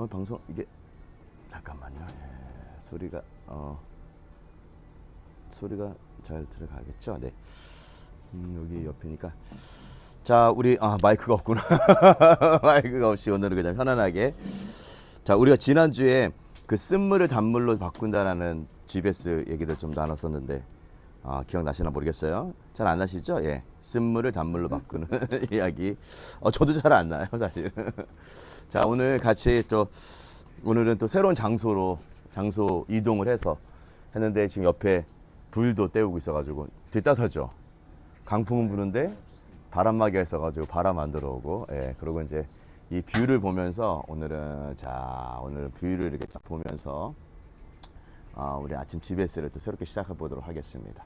방송 이게 잠깐만요. 예, 소리가 잘 들어가겠죠? 네. 여기 옆이니까. 자, 우리 마이크가 없구나. 마이크가 없이 오늘은 그냥 편안하게. 자, 우리가 지난주에 그 쓴물을 단물로 바꾼다라는 GBS 얘기를 좀 나눴었는데 기억나시나 모르겠어요. 잘 안 나시죠? 예. 쓴물을 단물로 바꾸는 이야기. 저도 잘 안 나요, 사실. 자, 오늘은 또 새로운 장소 이동을 해서 했는데 지금 옆에 불도 때우고 있어가지고 되게 따뜻하죠. 강풍은 부는데 바람막이가 있어가지고 바람 안 들어오고, 예. 그리고 이제 이 뷰를 보면서 오늘 뷰를 이렇게 쫙 보면서 우리 아침 GBS를 또 새롭게 시작해 보도록 하겠습니다.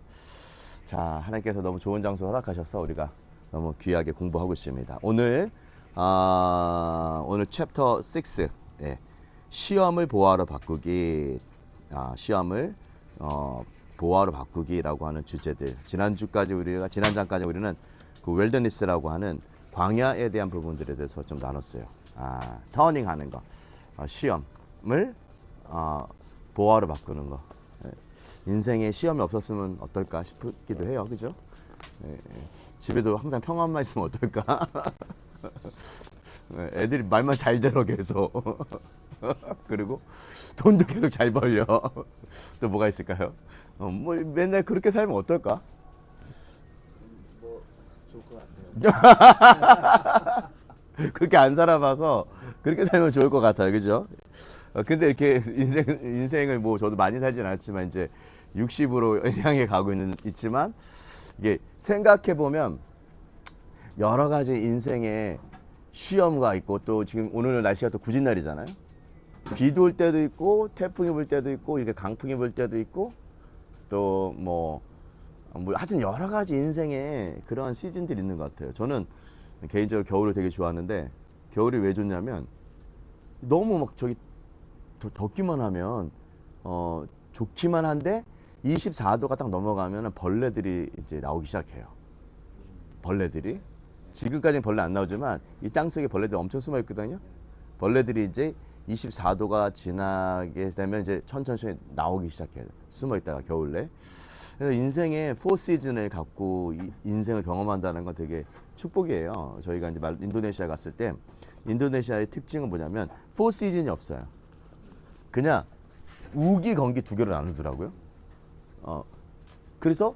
자, 하나님께서 너무 좋은 장소 허락하셔서 우리가 너무 귀하게 공부하고 있습니다. 오늘 챕터 6, 예. 시험을 보화로 바꾸기, 시험을 보화로 바꾸기라고 하는 주제들. 지난장까지 우리는 그 웰더니스라고 하는 광야에 대한 부분들에 대해서 좀 나눴어요. 터닝 하는 거, 시험을 보화로 바꾸는 거. 예. 인생에 시험이 없었으면 어떨까 싶기도 해요, 그죠? 예. 집에도 항상 평안만 있으면 어떨까? 애들이 말만 잘 들어 계속. 그리고 돈도 계속 잘 벌려. 또 뭐가 있을까요? 뭐 맨날 그렇게 살면 어떨까? 뭐 좋을 것 같아요. 그렇게 안 살아봐서 그렇게 살면 좋을 것 같아요, 그죠? 근데 이렇게 인생을 뭐 저도 많이 살진 않았지만 이제 60으로 향해 가고 있지만 이게 생각해 보면 여러 가지 인생에 시험가 있고, 또 지금 오늘 날씨가 또 구진 날이잖아요. 비도 올 때도 있고 태풍이 불 때도 있고 이렇게 강풍이 불 때도 있고, 또 뭐 하여튼 여러 가지 인생에 그런 시즌들이 있는 것 같아요. 저는 개인적으로 겨울을 되게 좋아하는데, 겨울이 왜 좋냐면 너무 막 덥기만 하면 좋기만 한데 24도가 딱 넘어가면 벌레들이 이제 나오기 시작해요. 벌레들이 지금까지는 벌레 안 나오지만 이 땅속에 벌레들이 엄청 숨어 있거든요. 벌레들이 이제 24도가 지나게 되면 이제 천천히 나오기 시작해요. 숨어 있다가 겨울 내. 그래서 인생의 4시즌을 갖고 인생을 경험한다는 건 되게 축복이에요. 저희가 이제 인도네시아 갔을 때 인도네시아의 특징은 뭐냐면 4시즌이 없어요. 그냥 우기 건기 두 개로 나누더라고요. 그래서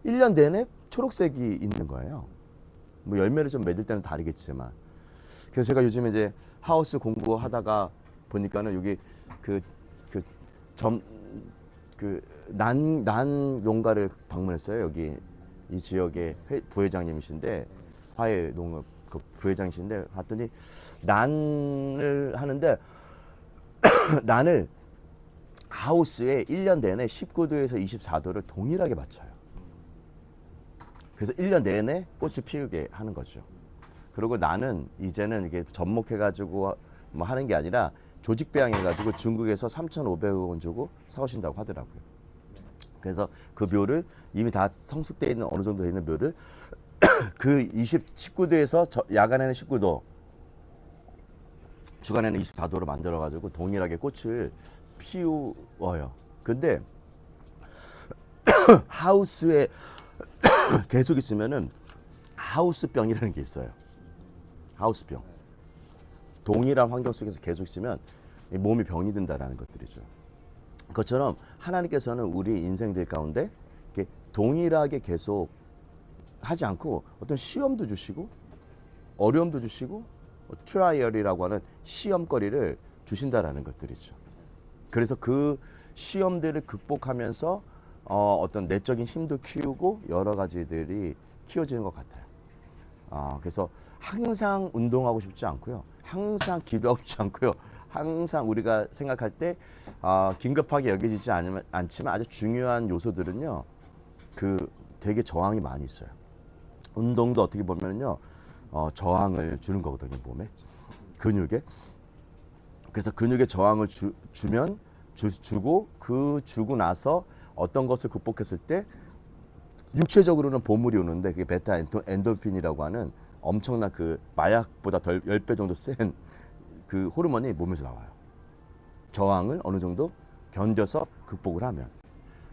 1년 내내 초록색이 있는 거예요. 뭐 열매를 좀 맺을 때는 다르겠지만. 그래서 제가 요즘에 이제 하우스 공부하다가 보니까는 여기 난 농가를 방문했어요. 여기 이 지역의 부회장님이신데, 화훼 농업 그 부회장이신데, 봤더니 난을 하는데 난을 하우스에 1년 내내 19도에서 24도를 동일하게 맞춰요. 그래서 1년 내내 꽃을 피우게 하는 거죠. 그리고 나는 이제는 이게 접목해가지고 뭐 하는 게 아니라 조직 배양해가지고 중국에서 3,500원 주고 사오신다고 하더라고요. 그래서 그 묘를 이미 다 성숙되어 있는 어느 정도 되어 있는 묘를 그 19도에서 야간에는 19도, 주간에는 24도로 만들어가지고 동일하게 꽃을 피워요. 근데 하우스에 계속 있으면은 하우스병이라는 게 있어요. 하우스병. 동일한 환경 속에서 계속 있으면 몸이 병이 든다라는 것들이죠. 그것처럼 하나님께서는 우리 인생들 가운데 이렇게 동일하게 계속 하지 않고 어떤 시험도 주시고 어려움도 주시고 트라이얼이라고 하는 시험거리를 주신다라는 것들이죠. 그래서 그 시험들을 극복하면서 어떤 내적인 힘도 키우고 여러 가지들이 키워지는 것 같아요. 그래서 항상 운동하고 싶지 않고요. 항상 기도하고 싶지 않고요. 항상 우리가 생각할 때 긴급하게 여겨지지 않지만 아주 중요한 요소들은요. 되게 저항이 많이 있어요. 운동도 어떻게 보면요. 저항을 주는 거거든요. 몸에. 근육에. 그래서 근육에 저항을 주고 나서 어떤 것을 극복했을 때 육체적으로는 보물이 오는데, 그게 베타 엔돌핀이라고 하는 엄청난 그 마약보다 10배 정도 센 그 호르몬이 몸에서 나와요. 저항을 어느 정도 견뎌서 극복을 하면.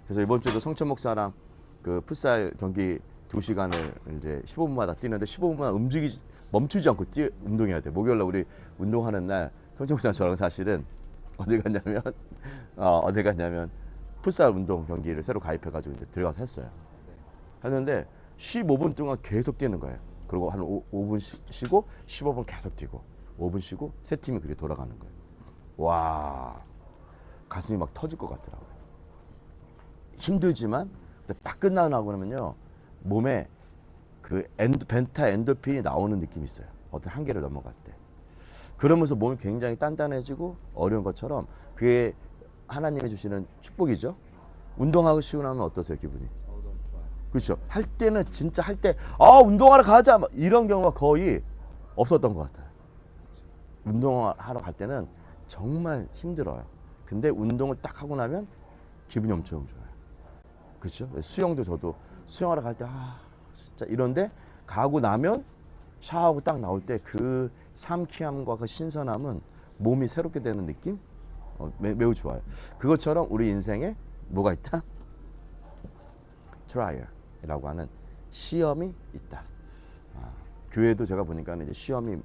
그래서 이번 주도 성천 목사랑 그 풋살 경기 2시간을 이제 15분마다 뛰는데 15분만 멈추지 않고 운동해야 돼. 목요일날 우리 운동하는 날 성천 목사랑 저랑 사실은 어디 갔냐면 풋살 운동 경기를 새로 가입해가지고 이제 들어가서 했어요. 했는데 15분 동안 계속 뛰는 거예요. 그리고 한 5분 쉬고 15분 계속 뛰고 5분 쉬고 세 팀이 그렇게 돌아가는 거예요. 와, 가슴이 막 터질 것 같더라고요. 힘들지만 딱 끝나고 그러면요 몸에 그 벤타 엔도핀이 나오는 느낌이 있어요. 어떤 한계를 넘어갈 때. 그러면서 몸이 굉장히 단단해지고 어려운 것처럼 그게 하나님이 주시는 축복이죠. 운동하고 쉬고 나면 어떠세요, 기분이? 너무 좋아요. 그렇죠. 할 때는 진짜 할 때 운동하러 가자 막 이런 경우가 거의 없었던 것 같아요. 운동하러 갈 때는 정말 힘들어요. 근데 운동을 딱 하고 나면 기분이 엄청 좋아요. 그렇죠. 수영도 저도 수영하러 갈 때 진짜 이런데 가고 나면 샤워하고 딱 나올 때 그 상쾌함과 그 신선함은 몸이 새롭게 되는 느낌 매우 좋아요. 그것처럼 우리 인생에 뭐가 있다? 트라이얼이라고 하는 시험이 있다. 교회도 제가 보니까 이제 시험이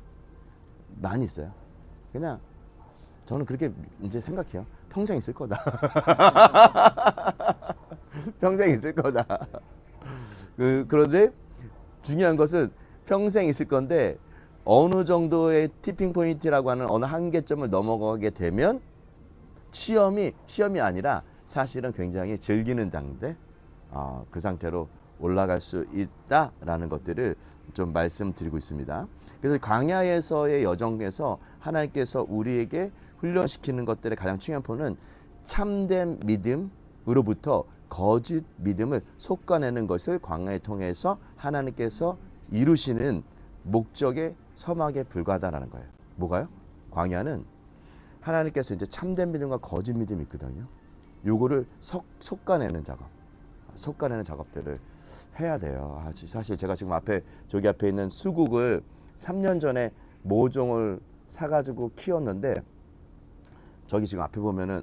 많이 있어요. 그냥 저는 그렇게 이제 생각해요. 평생 있을 거다. 평생 있을 거다. 그런데 중요한 것은 평생 있을 건데 어느 정도의 티핑 포인트라고 하는 어느 한계점을 넘어가게 되면 시험이 아니라 사실은 굉장히 즐기는 단계 그 상태로 올라갈 수 있다라는 것들을 좀 말씀드리고 있습니다. 그래서 광야에서의 여정에서 하나님께서 우리에게 훈련시키는 것들의 가장 중요한 포인트는 참된 믿음으로부터 거짓 믿음을 솎아내는 것을 광야를 통해서 하나님께서 이루시는 목적의 서막에 불과하다라는 거예요. 뭐가요? 광야는 하나님께서 이제 참된 믿음과 거짓 믿음이 있거든요. 요거를 솎아내는 작업들을 해야 돼요. 사실 제가 지금 저기 앞에 있는 수국을 3년 전에 모종을 사가지고 키웠는데 저기 지금 앞에 보면은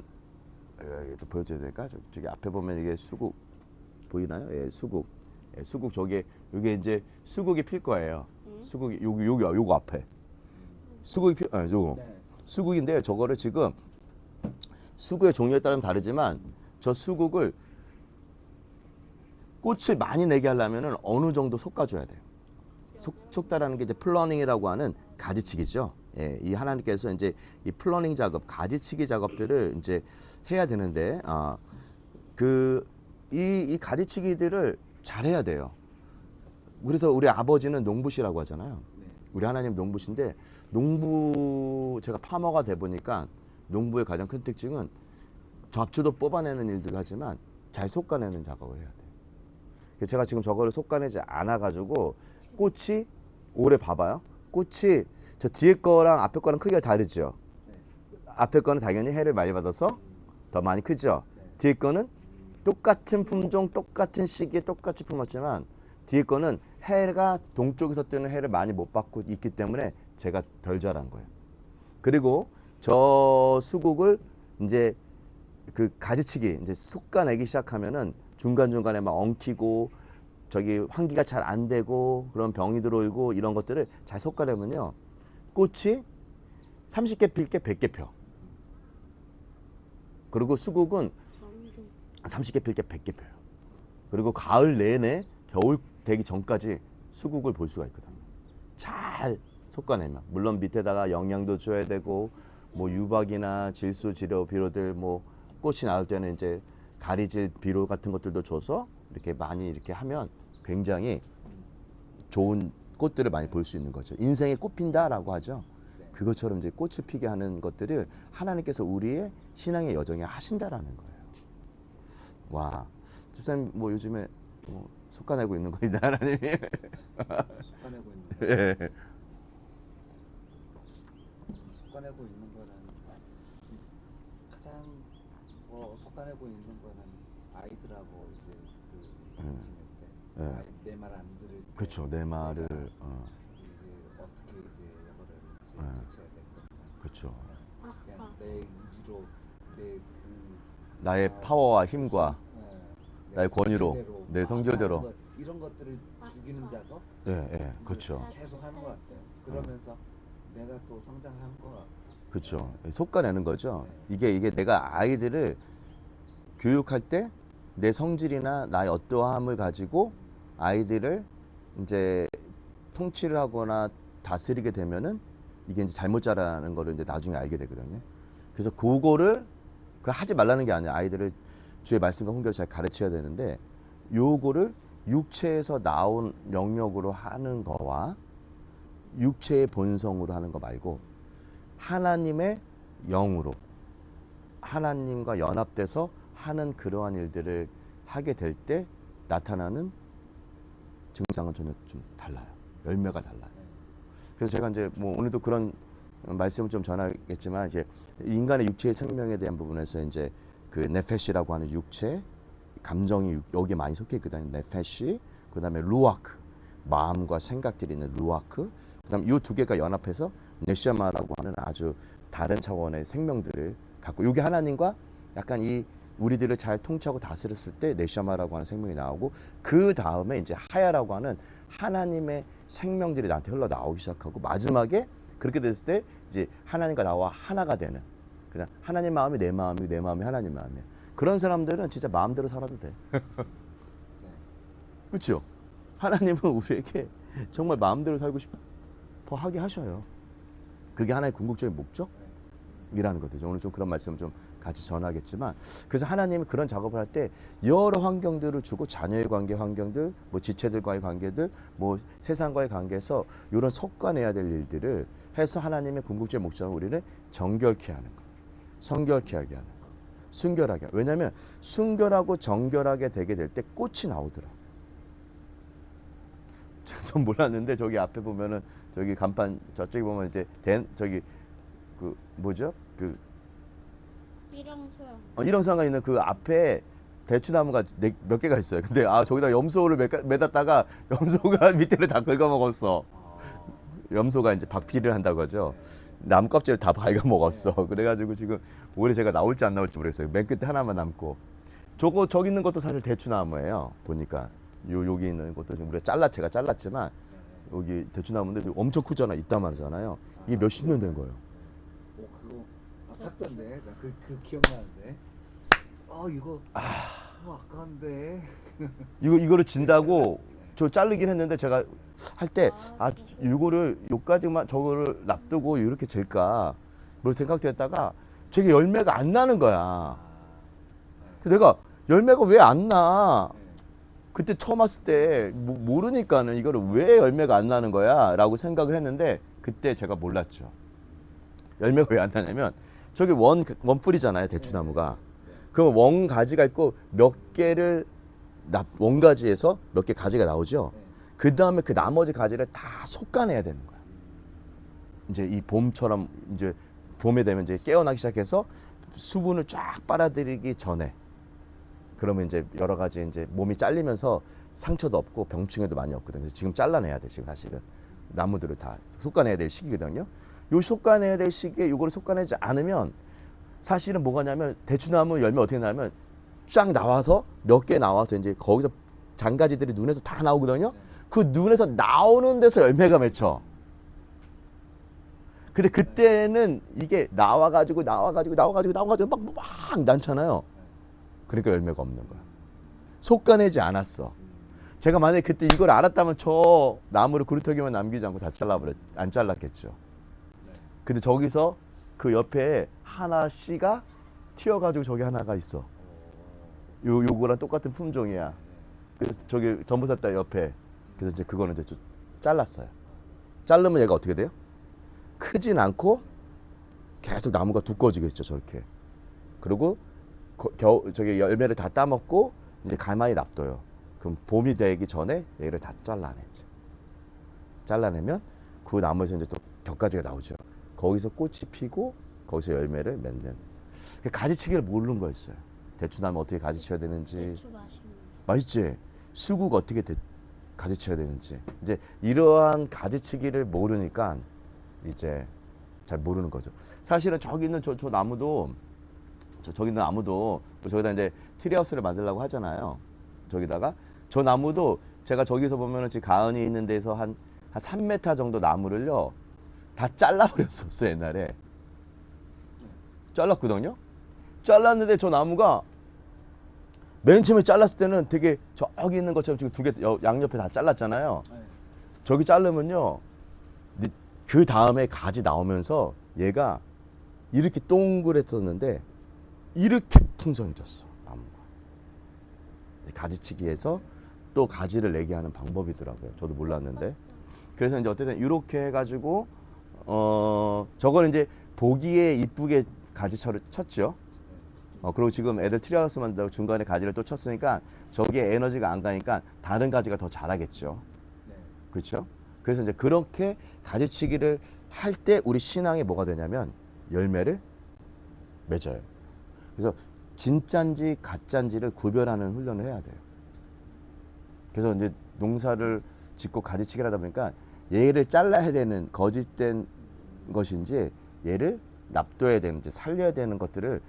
또 보여줘야 될까? 저기 앞에 보면 이게 수국 보이나요? 예, 수국. 예, 수국 저기 이게 이제 수국이 필 거예요. 수국이 요거 앞에 수국이 요거 네. 수국인데 저거를 지금 수국의 종류에 따라 다르지만 저 수국을 꽃을 많이 내게 하려면은 어느 정도 솎아줘야 돼요. 솎다라는 게 이제 플러닝이라고 하는 가지치기죠. 예, 이 하나님께서 이제 이 플러닝 작업, 가지치기 작업들을 이제 해야 되는데, 이 가지치기들을 잘해야 돼요. 그래서 우리 아버지는 농부시라고 하잖아요. 네. 우리 하나님 농부신데 제가 파머가 돼 보니까 농부의 가장 큰 특징은 잡초도 뽑아내는 일들을 하지만 잘 솎아내는 작업을 해야 돼요. 제가 지금 저거를 솎아내지 않아 가지고 꽃이 올해 봐봐요. 꽃이 저 뒤에 거랑 앞에 거랑 크기가 다르죠. 네. 앞에 거는 당연히 해를 많이 받아서 더 많이 크죠. 네. 뒤에 거는 똑같은 품종, 똑같은 시기에 똑같이 품었지만 뒤에 거는 해가 동쪽에서 뜨는 해를 많이 못 받고 있기 때문에 제가 덜 자란 거예요. 그리고 저 수국을 이제 그 가지치기 이제 솎아내기 시작하면은 중간중간에 막 엉키고 저기 환기가 잘 안 되고 그런 병이 들어오고 이런 것들을 잘 솎아내면요 꽃이 30개 필 게 100개 펴. 그리고 수국은 30개 필 게 100개 펴요. 그리고 가을 내내 겨울 되기 전까지 수국을 볼 수가 있거든요. 잘 솎아내면 물론 밑에다가 영양도 줘야 되고 뭐 유박이나 질소 지료 비료들 뭐 꽃이 나올 때는 이제 가리질 비료 같은 것들도 줘서 이렇게 많이 이렇게 하면 굉장히 좋은 꽃들을 많이 볼 수 있는 거죠. 인생에 꽃 핀다라고 하죠. 그것처럼 이제 꽃을 피게 하는 것들을 하나님께서 우리의 신앙의 여정에 하신다라는 거예요. 와, 집사님 뭐 요즘에 뭐 솎아내고 있는 거이다 하나님이. 솎아내고 있는 거. 예. 솎아내고 있는 거는 가장 솎아내고 있는 거는 아이들하고 이제 지낼 때 예. 내 말 안 들을 때 그렇죠. 내 말을 이제 어떻게 이제 이거를 이제 고쳐야 될까 그렇죠. 그냥 내 의지로 내 나의 파워와 힘과 나의 권위로, 성질대로 내 성질대로. 하는 것, 이런 것들을 죽이는 작업 예, 예, 그렇죠. 계속 하는 것 같아요. 그러면서 내가 또 성장하는 것 같고. 그렇죠. 솎아내는 거죠. 이게 내가 아이들을 교육할 때 내 성질이나 나의 어떠함을 가지고 아이들을 이제 통치를 하거나 다스리게 되면은 이게 이제 잘못 자라는 거를 이제 나중에 알게 되거든요. 그래서 그거를 하지 말라는 게 아니야. 아이들을 주의 말씀과 훈계를 잘 가르쳐야 되는데 요거를 육체에서 나온 영역으로 하는 거와 육체의 본성으로 하는 거 말고 하나님의 영으로 하나님과 연합돼서 하는 그러한 일들을 하게 될 때 나타나는 증상은 전혀 좀 달라요. 열매가 달라요. 그래서 제가 이제 뭐 오늘도 그런 말씀을 좀 전하겠지만 이제 인간의 육체의 생명에 대한 부분에서 이제 그 네페시라고 하는 육체, 감정이 여기에 많이 속해 있거든요. 네페시, 그다음에 루아크, 마음과 생각들이 있는 루아크, 그다음 이 두 개가 연합해서 네샤마라고 하는 아주 다른 차원의 생명들을 갖고 이게 하나님과 약간 이 우리들을 잘 통치하고 다스렸을 때 네샤마라고 하는 생명이 나오고 그 다음에 이제 하야라고 하는 하나님의 생명들이 나한테 흘러 나오기 시작하고 마지막에 그렇게 됐을 때 이제 하나님과 나와 하나가 되는 그냥 하나님 마음이 내 마음이고 내 마음이 하나님 마음이야. 그런 사람들은 진짜 마음대로 살아도 돼. 그렇죠? 하나님은 우리에게 정말 마음대로 살고 싶어 하게 하셔요. 그게 하나의 궁극적인 목적이라는 거죠. 오늘 좀 그런 말씀을 좀 같이 전하겠지만 그래서 하나님이 그런 작업을 할 때 여러 환경들을 주고 자녀의 관계 환경들, 뭐 지체들과의 관계들, 뭐 세상과의 관계에서 이런 솎아내야 될 일들을 해서 하나님의 궁극적인 목적은 우리를 정결케 하는 거, 성결케 하게 하는 거, 순결하게. 왜냐하면 순결하고 정결하게 되게 될 때 꽃이 나오더라. 전 몰랐는데 저기 앞에 보면은 저기 간판 저쪽에 보면 이제 저기 그 뭐죠? 그 일렁수가 있는 그 앞에 대추나무가 몇 개가 있어요. 근데 저기다 염소를 매놨다가 염소가 밑에를 다 긁어먹었어. 염소가 이제 박피를 한다고 하죠. 나무 껍질을 다 갉아먹었어. 그래가지고 지금 올해 제가 나올지 안 나올지 모르겠어요. 맨 끝에 하나만 남고. 저기 있는 것도 사실 대추나무예요. 보니까 여기 있는 것도 지금 우리가 제가 잘랐지만 여기 대추나무인데 엄청 크잖아. 이따만하잖아요. 이게 몇십 년 된 거예요. 오 그거 아깝던데. 나 그 기억나는데. 이거 아까운데. 이거를 진다고 저 자르긴 했는데 제가 할 때 이거를 요까지만 저거를 놔두고 이렇게 질까 그런 생각도 했다가 저게 열매가 안 나는 거야. 그래서 내가 열매가 왜 안 나? 그때 처음 왔을 때 모르니까는 이거를 왜 열매가 안 나는 거야 라고 생각을 했는데 그때 제가 몰랐죠. 열매가 왜 안 나냐면 저기 원뿌리잖아요 대추나무가. 그럼 원가지가 있고 몇 개를 원가지에서 몇 개 가지가 나오죠. 그 다음에 그 나머지 가지를 다 솎아내야 되는 거야. 이제 이 봄처럼 이제 봄에 되면 이제 깨어나기 시작해서 수분을 쫙 빨아들이기 전에 그러면 이제 여러 가지 이제 몸이 잘리면서 상처도 없고 병충해도 많이 없거든요. 그래서 지금 잘라내야 돼 지금 사실은 나무들을 다 솎아내야 될 시기거든요. 요 솎아내야 될 시기에 요거를 솎아내지 않으면 사실은 뭐가냐면 대추나무 열매 어떻게 나면 쫙 나와서 몇 개 나와서 이제 거기서 장가지들이 눈에서 다 나오거든요. 그 눈에서 나오는 데서 열매가 맺혀. 근데 그때는 이게 나와가지고 막 많잖아요. 그러니까 열매가 없는 거야. 솎아내지 않았어. 제가 만약에 그때 이걸 알았다면 저 나무를 구루터기만 남기지 않고 다 안 잘랐겠죠. 근데 저기서 그 옆에 하나 씨가 튀어가지고 저기 하나가 있어. 요거랑 똑같은 품종이야. 그래서 저기 전부살다 옆에 그래서 이제 그거는 이제 좀 잘랐어요. 자르면 얘가 어떻게 돼요? 크진 않고 계속 나무가 두꺼워지겠죠 저렇게. 그리고 저기 열매를 다 따먹고 이제 가만히 놔둬요. 그럼 봄이 되기 전에 얘를 다 잘라내죠. 잘라내면 그 나무에서 이제 또 격가지가 나오죠. 거기서 꽃이 피고 거기서 열매를 맺는. 가지치기를 모르는 거였어요. 대추나무 어떻게 가지쳐야 되는지. 대추 맛있지? 수국 어떻게 가지쳐야 되는지. 이제 이러한 가지치기를 모르니까 이제 잘 모르는 거죠. 사실은 저기 있는 저 나무도 저기 있는 나무도 저기다 이제 트리하우스를 만들려고 하잖아요. 저기다가 저 나무도 제가 저기서 보면은 지금 가은이 있는 데서 한 3m 정도 나무를요 다 잘라버렸었어요 옛날에. 잘랐거든요. 잘랐는데 저 나무가 맨 처음에 잘랐을 때는 되게 저기 있는 것처럼 지금 두 개 양옆에 다 잘랐잖아요. 네. 저기 자르면요 그 다음에 가지 나오면서 얘가 이렇게 동그랬었는데 이렇게 풍성해졌어 나무가. 가지치기해서 또 가지를 내게 하는 방법이더라고요. 저도 몰랐는데. 그래서 이제 어쨌든 이렇게 해가지고 저걸 이제 보기에 이쁘게 가지철을 쳤죠. 그리고 지금 애들 트리하우스 만들고 중간에 가지를 또 쳤으니까 저기에 에너지가 안 가니까 다른 가지가 더 자라겠죠. 네. 그렇죠? 그래서 이제 그렇게 가지치기를 할 때 우리 신앙이 뭐가 되냐면 열매를 맺어요. 그래서 진짠지 가짠지를 구별하는 훈련을 해야 돼요. 그래서 이제 농사를 짓고 가지치기를 하다 보니까 얘를 잘라야 되는 거짓된 것인지 얘를 납둬야 되는지 살려야 되는 것들을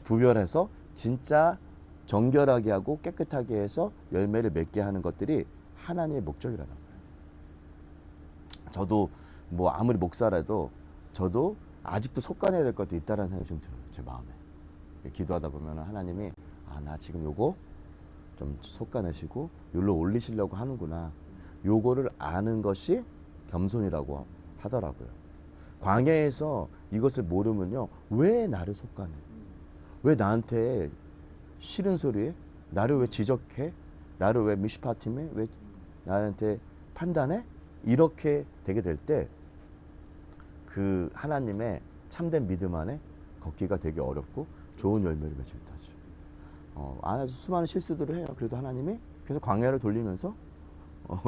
구별해서 진짜 정결하게 하고 깨끗하게 해서 열매를 맺게 하는 것들이 하나님의 목적이라는 거예요. 저도 뭐 아무리 목사라도 저도 아직도 속가내야 될 것도 있다는 생각이 좀 들어요. 제 마음에. 기도하다 보면 하나님이 나 지금 요거 좀 속가내시고 요로 올리시려고 하는구나. 요거를 아는 것이 겸손이라고 하더라고요. 광야에서 이것을 모르면요. 왜 나를 속가내? 왜 나한테 싫은 소리에? 나를 왜 지적해? 나를 왜 미시파팀해? 왜 나한테 판단해? 이렇게 되게 될 때 그 하나님의 참된 믿음 안에 걷기가 되게 어렵고 좋은 열매를 맺지 못하죠. 아주 수많은 실수들을 해요. 그래도 하나님이 그래서 광야를 돌리면서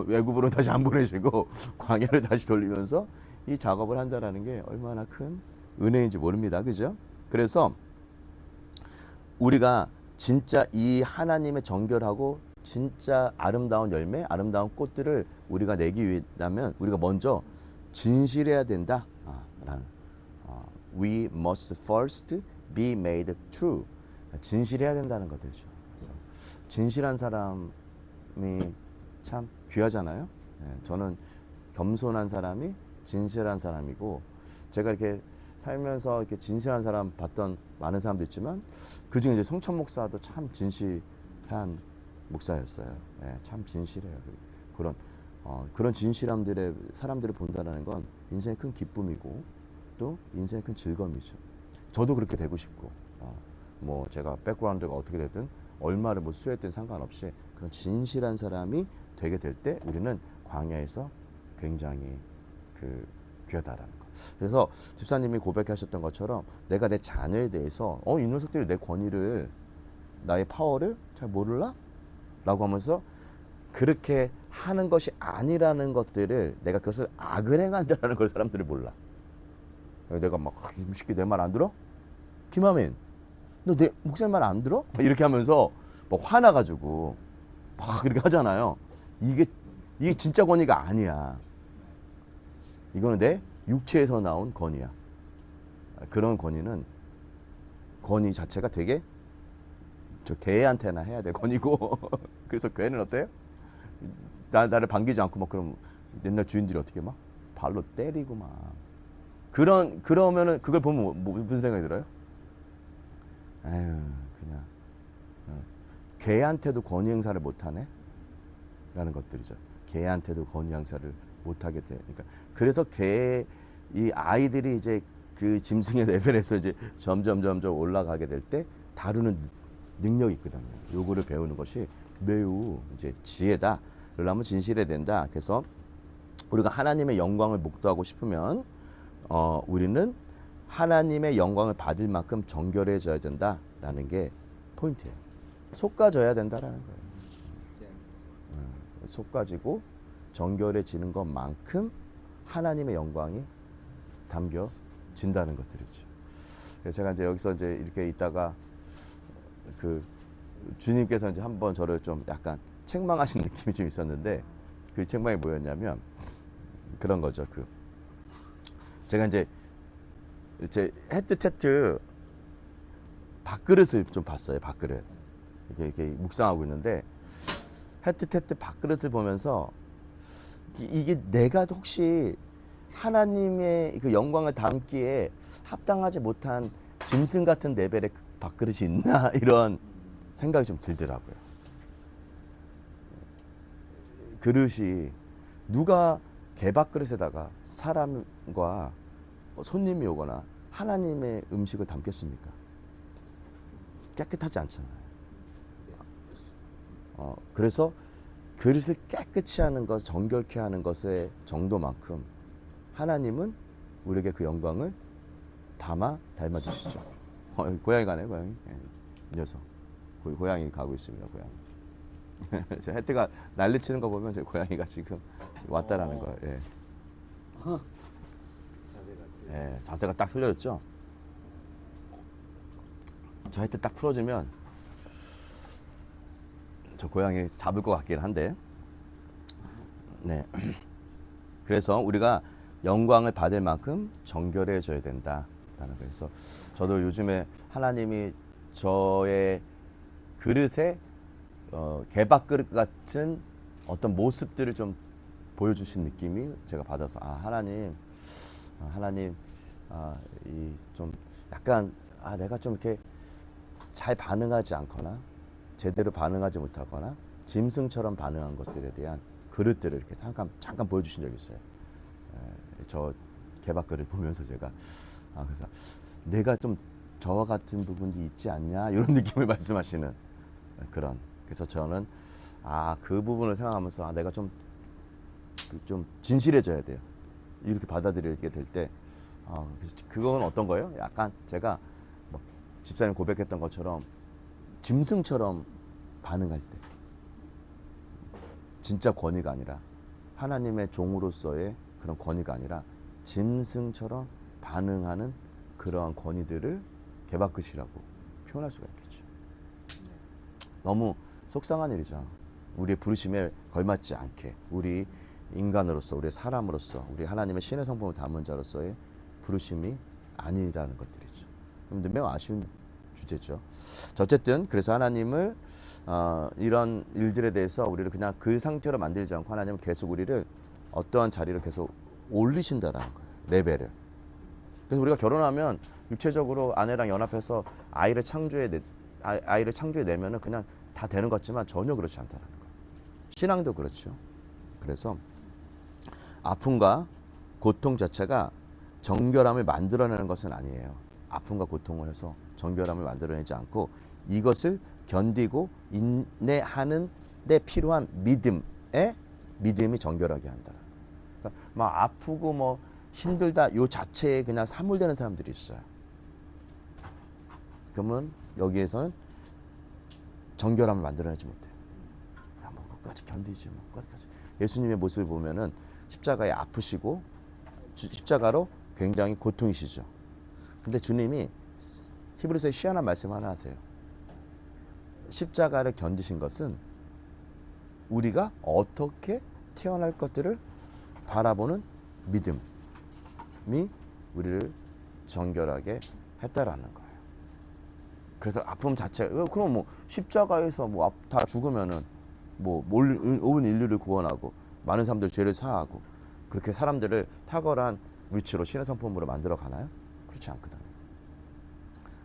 외국으로 다시 안 보내시고 광야를 다시 돌리면서 이 작업을 한다라는 게 얼마나 큰 은혜인지 모릅니다. 그죠? 그래서 우리가 진짜 이 하나님의 정결하고 진짜 아름다운 열매, 아름다운 꽃들을 우리가 내기 위하면 우리가 먼저 진실해야 된다. We must first be made true. 진실해야 된다는 것들이죠. 그래서 진실한 사람이 참 귀하잖아요. 저는 겸손한 사람이 진실한 사람이고 제가 이렇게 살면서 이렇게 진실한 사람 봤던 많은 사람도 있지만 그 중에 이제 송천 목사도 참 진실한 목사였어요. 참 진실해요. 그런 진실함들의 사람들을 본다는 건 인생의 큰 기쁨이고 또 인생의 큰 즐거움이죠. 저도 그렇게 되고 싶고 뭐 제가 백그라운드가 어떻게 되든 얼마를 뭐 수했든 상관없이 그런 진실한 사람이 되게 될 때 우리는 광야에서 굉장히 귀하다라는 거. 그래서 집사님이 고백하셨던 것처럼 내가 내 자녀에 대해서 이 녀석들이 내 권위를 나의 파워를 잘 모를라? 라고 하면서 그렇게 하는 것이 아니라는 것들을 내가 그것을 악을 행한다라는 걸 사람들이 몰라. 내가 막 쉽게 내 말 안 들어? 김하민 너 내 목사님 말 안 들어? 이렇게 하면서 막 화나가지고 막 이렇게 하잖아요. 이게 진짜 권위가 아니야. 이거는 내 육체에서 나온 권위야. 그런 권위 자체가 되게 저 개한테나 해야 돼 권위고. 그래서 개는 어때요? 나를 반기지 않고 막 그럼 옛날 주인들이 어떻게 막 발로 때리고 막 그러면은 그걸 보면 무슨 생각이 들어요? 에휴 그냥 개한테도 권위 행사를 못하네 라는 것들이죠. 개한테도 권위 행사를 못하게 돼. 그래서 이 아이들이 이제 그 짐승의 레벨에서 이제 점점 올라가게 될 때 다루는 능력이 있거든요. 요거를 배우는 것이 매우 이제 지혜다. 그러려면 진실해야 된다. 그래서 우리가 하나님의 영광을 목도하고 싶으면 우리는 하나님의 영광을 받을 만큼 정결해져야 된다라는 게 포인트예요. 속가져야 된다라는 거예요. 속가지고 정결해지는 것만큼 하나님의 영광이 담겨진다는 것들이죠. 그래서 제가 이제 여기서 이제 이렇게 있다가 주님께서 이제 한번 저를 좀 약간 책망하신 느낌이 좀 있었는데 그 책망이 뭐였냐면 그런 거죠. 제가 이제 제 헤트테트 밥그릇을 좀 봤어요. 밥그릇 이게 묵상하고 있는데 헤트테트 밥그릇을 보면서 이게 내가 혹시 하나님의 그 영광을 담기에 합당하지 못한 짐승 같은 레벨의 밥그릇이 있나 이런 생각이 좀 들더라고요. 그릇이 누가 개밥그릇에다가 사람과 손님이 오거나 하나님의 음식을 담겠습니까? 깨끗하지 않잖아요. 그래서 그릇을 깨끗이 하는 것, 정결케 하는 것의 정도만큼 하나님은 우리에게 그 영광을 닮아 주시죠. 고양이 가네, 고양이. 예, 이 녀석. 고양이 가고 있습니다, 고양이. 저 혜태가 난리치는 거 보면 저 고양이가 지금 왔다라는 거예요. 예. 예, 자세가 딱 틀려졌죠. 저 혜태 딱 풀어주면 저 고양이 잡을 것 같긴 한데. 네. 그래서 우리가 영광을 받을 만큼 정결해져야 된다라는 거예요. 그래서 저도 요즘에 하나님이 저의 그릇에 개밥그릇 같은 어떤 모습들을 좀 보여주신 느낌이 제가 받아서 하나님 이 좀 약간 내가 좀 이렇게 잘 반응하지 않거나 제대로 반응하지 못하거나 짐승처럼 반응한 것들에 대한 그릇들을 이렇게 잠깐 보여주신 적이 있어요. 저 개밥그릇 보면서 제가 그래서 내가 좀 저와 같은 부분이 있지 않냐 이런 느낌을 말씀하시는 그런. 그래서 저는 그 부분을 생각하면서 내가 좀 진실해져야 돼요. 이렇게 받아들이게 될 때 그래서 그건 어떤 거예요? 약간 제가 뭐 집사님 고백했던 것처럼 짐승처럼 반응할 때 진짜 권위가 아니라 하나님의 종으로서의 그런 권위가 아니라 짐승처럼 반응하는 그러한 권위들을 개밥그릇이라고 표현할 수가 있겠죠. 너무 속상한 일이죠. 우리의 부르심에 걸맞지 않게 우리 인간으로서 우리 사람으로서 우리 하나님의 신의 성품을 담은 자로서의 부르심이 아니라는 것들이죠. 그런데 매우 아쉬운 주제죠. 어쨌든 그래서 하나님을 이런 일들에 대해서 우리를 그냥 그 상태로 만들지 않고 하나님은 계속 우리를 어떠한 자리를 계속 올리신다라는 거예요. 레벨을. 그래서 우리가 결혼하면 육체적으로 아내랑 연합해서 아이를 창조해내면은 그냥 다 되는 것 같지만 전혀 그렇지 않다는 거예요. 신앙도 그렇죠. 그래서 아픔과 고통 자체가 정결함을 만들어내는 것은 아니에요. 아픔과 고통을 해서 정결함을 만들어내지 않고 이것을 견디고 인내하는 데 필요한 믿음이 정결하게 한다. 그러니까 막 아프고 뭐 힘들다 요 자체에 그냥 사물되는 사람들이 있어요. 그러면 여기에서는 정결함을 만들어내지 못해요. 그냥 뭐 끝까지 견디지 뭐 끝까지. 예수님의 모습을 보면은 십자가에 아프시고 십자가로 굉장히 고통이시죠. 근데 주님이 히브리서에 희한한 말씀 하나 하세요. 십자가를 견디신 것은 우리가 어떻게 태어날 것들을 바라보는 믿음이 우리를 정결하게 했다라는 거예요. 그래서 아픔 자체, 그럼 뭐 십자가에서 뭐 다 죽으면은 뭐 온 인류를 구원하고 많은 사람들 죄를 사하고 그렇게 사람들을 탁월한 위치로 신의 성품으로 만들어 가나요? 그렇지 않거든요.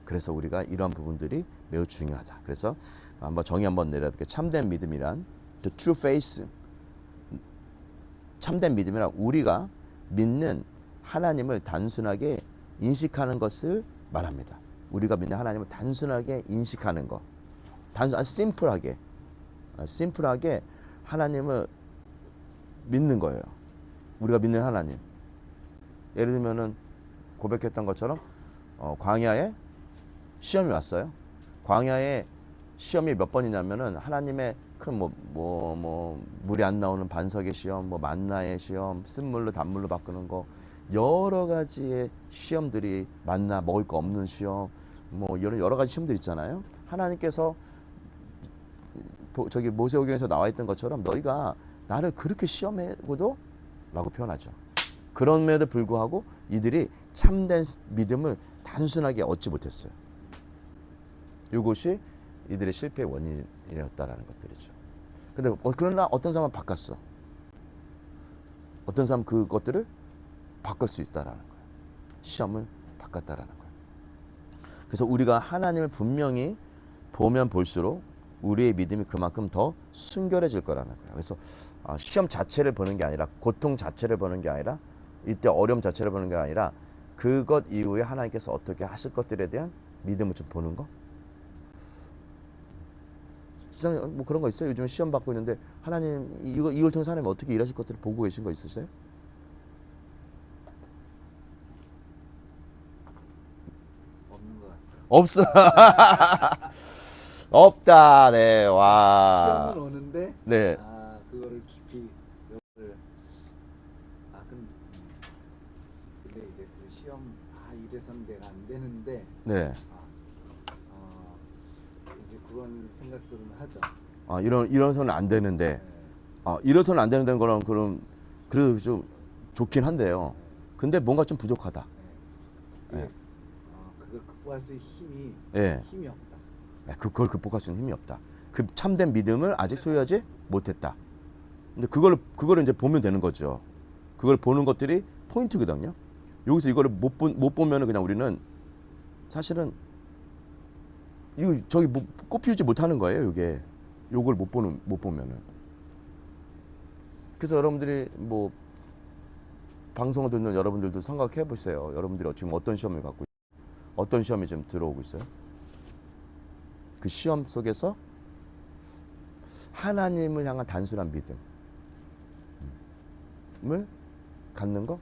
그래서 우리가 이런 부분들이 매우 중요하다. 그래서 한번 정의 한번 내려볼게요. 참된 믿음이란 the true faith. 참된 믿음이란 우리가 믿는 하나님을 단순하게 인식하는 것을 말합니다. 우리가 믿는 하나님을 단순하게 인식하는 것. 심플하게 하나님을 믿는 거예요. 우리가 믿는 하나님. 예를 들면은 고백했던 것처럼 광야에 시험이 왔어요. 광야에 시험이 몇 번이냐면은 하나님의 큰 물이 안 나오는 반석의 시험, 뭐 만나의 시험, 쓴물로 단물로 바꾸는 거 여러 가지의 시험들이 만나 먹을 거 없는 시험, 뭐 이런 여러 가지 시험들 있잖아요. 하나님께서 저기 모세오경에서 나와 있던 것처럼 너희가 나를 그렇게 시험해고도 라고 표현하죠. 그럼에도 불구하고 이들이 참된 믿음을 단순하게 얻지 못했어요. 이것이 이들의 실패의 원인이었다라는 것들이죠. 근데 그러나 어떤 사람은 바꿨어. 어떤 사람은 그것들을 바꿀 수 있다라는 거예요. 시험을 바꿨다라는 거예요. 그래서 우리가 하나님을 분명히 보면 볼수록 우리의 믿음이 그만큼 더 순결해질 거라는 거예요. 그래서 시험 자체를 보는 게 아니라, 고통 자체를 보는 게 아니라, 이때 어려움 자체를 보는 게 아니라, 그것 이후에 하나님께서 어떻게 하실 것들에 대한 믿음을 좀 보는 거. 세상에 뭐 그런 거 있어요? 요즘 시험 받고 있는데 하나님 이걸 통해서 하나님 어떻게 일하실 것들을 보고 계신 거 있으세요? 없는 것 같아요. 없어. 없다. 네. 와. 시험은 오는데 네. 그거를 깊이 이거를 근데 이제 그 시험 이래서는 내가 안 되는데 네. 이제 그런 생각들은 하죠. 이러서는 안 되는데. 네. 이러서는 안 되는 거랑 그래도 좀 좋긴 한데요. 근데 뭔가 좀 부족하다. 네. 네. 그걸 극복할 수 있는 네. 힘이 없다. 네, 그걸 극복할 수 있는 힘이 없다. 그 참된 믿음을 아직 소유하지 못했다. 근데 그걸 이제 보면 되는 거죠. 그걸 보는 것들이 포인트거든요. 여기서 이거를 못 보면은 그냥 우리는 사실은 이거 꽃 피우지 못하는 거예요. 이게 요걸 못 보면은. 그래서 여러분들이 뭐 방송을 듣는 여러분들도 생각해 보세요. 여러분들이 지금 어떤 시험을 갖고 어떤 시험이 지금 들어오고 있어요? 그 시험 속에서 하나님을 향한 단순한 믿음을 갖는 거.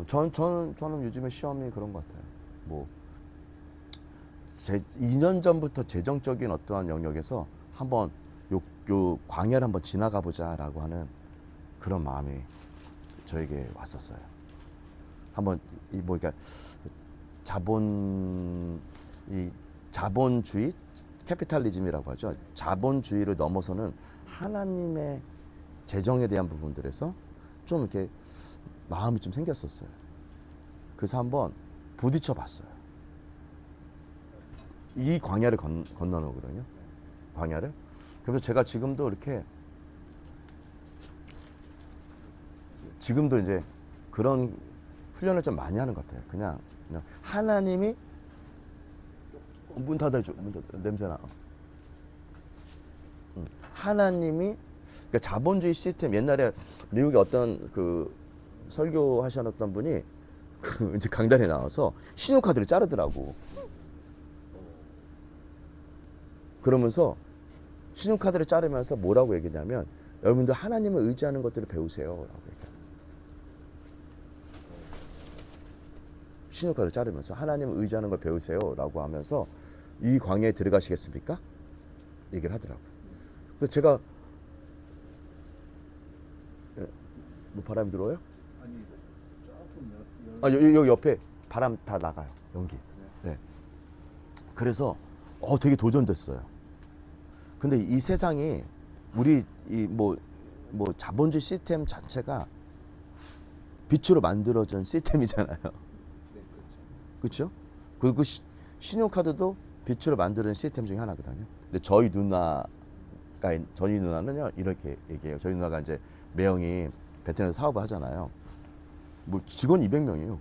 저는 요즘에 시험이 그런 것 같아요. 뭐 2년 전부터 재정적인 어떠한 영역에서 한번 요 광야를 한번 지나가 보자라고 하는 그런 마음이 저에게 왔었어요. 한번 그러니까 자본주의, 캐피탈리즘이라고 하죠. 자본주의를 넘어서는 하나님의 재정에 대한 부분들에서 좀 이렇게 마음이 좀 생겼었어요. 그래서 한번 부딪혀 봤어요. 이 광야를 건너거든요. 광야를. 그래서 제가 지금도 이제 그런 훈련을 좀 많이 하는 것 같아요. 그냥 하나님이 문 닫아줘. 냄새나. 하나님이 그러니까 자본주의 시스템, 옛날에 미국의 어떤 그 설교하셨던 분이 이제 강단에 나와서 신용카드를 자르더라고. 그러면서 신용카드를 자르면서 뭐라고 얘기냐면, 여러분들 하나님을 의지하는 것들을 배우세요 라고 얘기해요. 신용카드를 자르면서 하나님을 의지하는 걸 배우세요 라고 하면서, 이 광야에 들어가시겠습니까? 얘기를 하더라고요. 그래서 제가 뭐 바람이 들어와요? 아니 조금 여기 옆에 바람 다 나가요. 연기. 네. 그래서 되게 도전됐어요. 근데 이 세상이 우리 뭐 자본주의 시스템 자체가 빛으로 만들어진 시스템이잖아요. 네, 그렇죠? 그리고 신용카드도 빛으로 만드는 시스템 중에 하나거든요. 근데 저희 누나는요 이렇게 얘기해요. 저희 누나가 이제 매형이 베트남에서 사업을 하잖아요. 뭐 직원 200명이에요.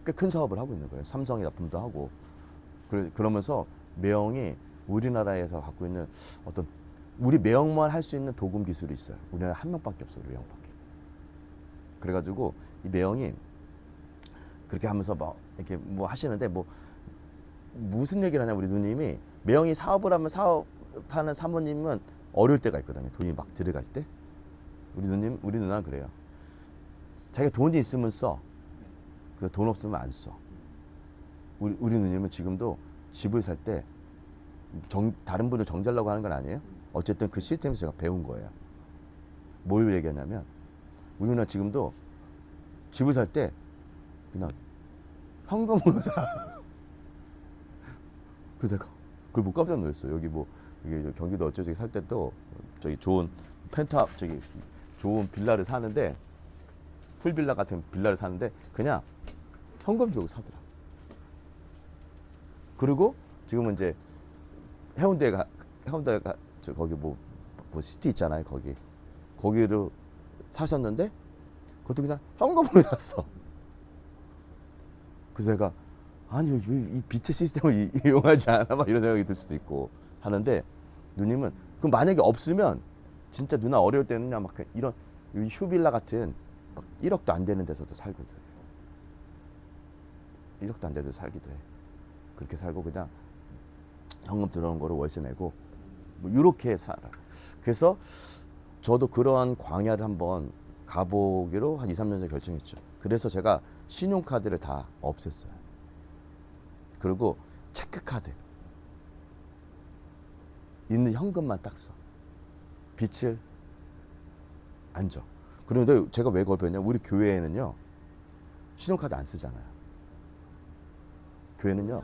꽤 큰 사업을 하고 있는 거예요. 삼성에 납품도 하고. 그러면서 매형이 우리나라에서 갖고 있는 어떤 우리 매형만 할 수 있는 도금 기술이 있어요. 우리나라에 한 명밖에 없어요. 우리 매형밖에. 그래가지고 이 매형이 그렇게 하면서 막 이렇게 뭐 하시는데, 뭐 무슨 얘기를 하냐, 우리 누님이 매형이 사업을 하면 사업하는 사모님은 어려울 때가 있거든요. 돈이 막 들어갈 때. 우리 누나는 그래요. 자기가 돈이 있으면 써. 그 돈 없으면 안 써. 우리 누님은 지금도 집을 살 때 다른 분을 정자려고 하는 건 아니에요. 어쨌든 그 시스템에서 제가 배운 거예요. 뭘 얘기하냐면, 우리 누나 지금도 집을 살 때 그냥 현금으로 사. 그래서 내가 그걸 못 깜짝 놀랐어요. 여기 뭐 이게 경기도 어쩌저기 살 때 또 저기 좋은 좋은 빌라를 사는데, 풀빌라 같은 빌라를 사는데 그냥 현금 주고 사더라. 그리고 지금은 이제 해운대가 저 거기 뭐 시티 있잖아요. 거기로 사셨는데 그것도 그냥 현금으로 샀어. 그래서 내가 아니 왜 이 빛의 시스템을 이용하지 않아? 막 이런 생각이 들 수도 있고 하는데 누님은 그럼 만약에 없으면 진짜 누나 어려울 때는 그냥 막 이런 휴빌라 같은 막 1억도 안 되는 데서도 살거든. 1억도 안 돼도 살기도 해. 그렇게 살고 그냥 현금 들어오는 거로 월세 내고 뭐 이렇게 살아. 그래서 저도 그러한 광야를 한번 가보기로 한 2, 3년 전에 결정했죠. 그래서 제가 신용카드를 다 없앴어요. 그리고 체크카드 있는 현금만 딱 써. 빚을 안 줘. 그런데 제가 왜 그걸 배웠냐? 우리 교회에는요 신용카드 안 쓰잖아요. 교회는요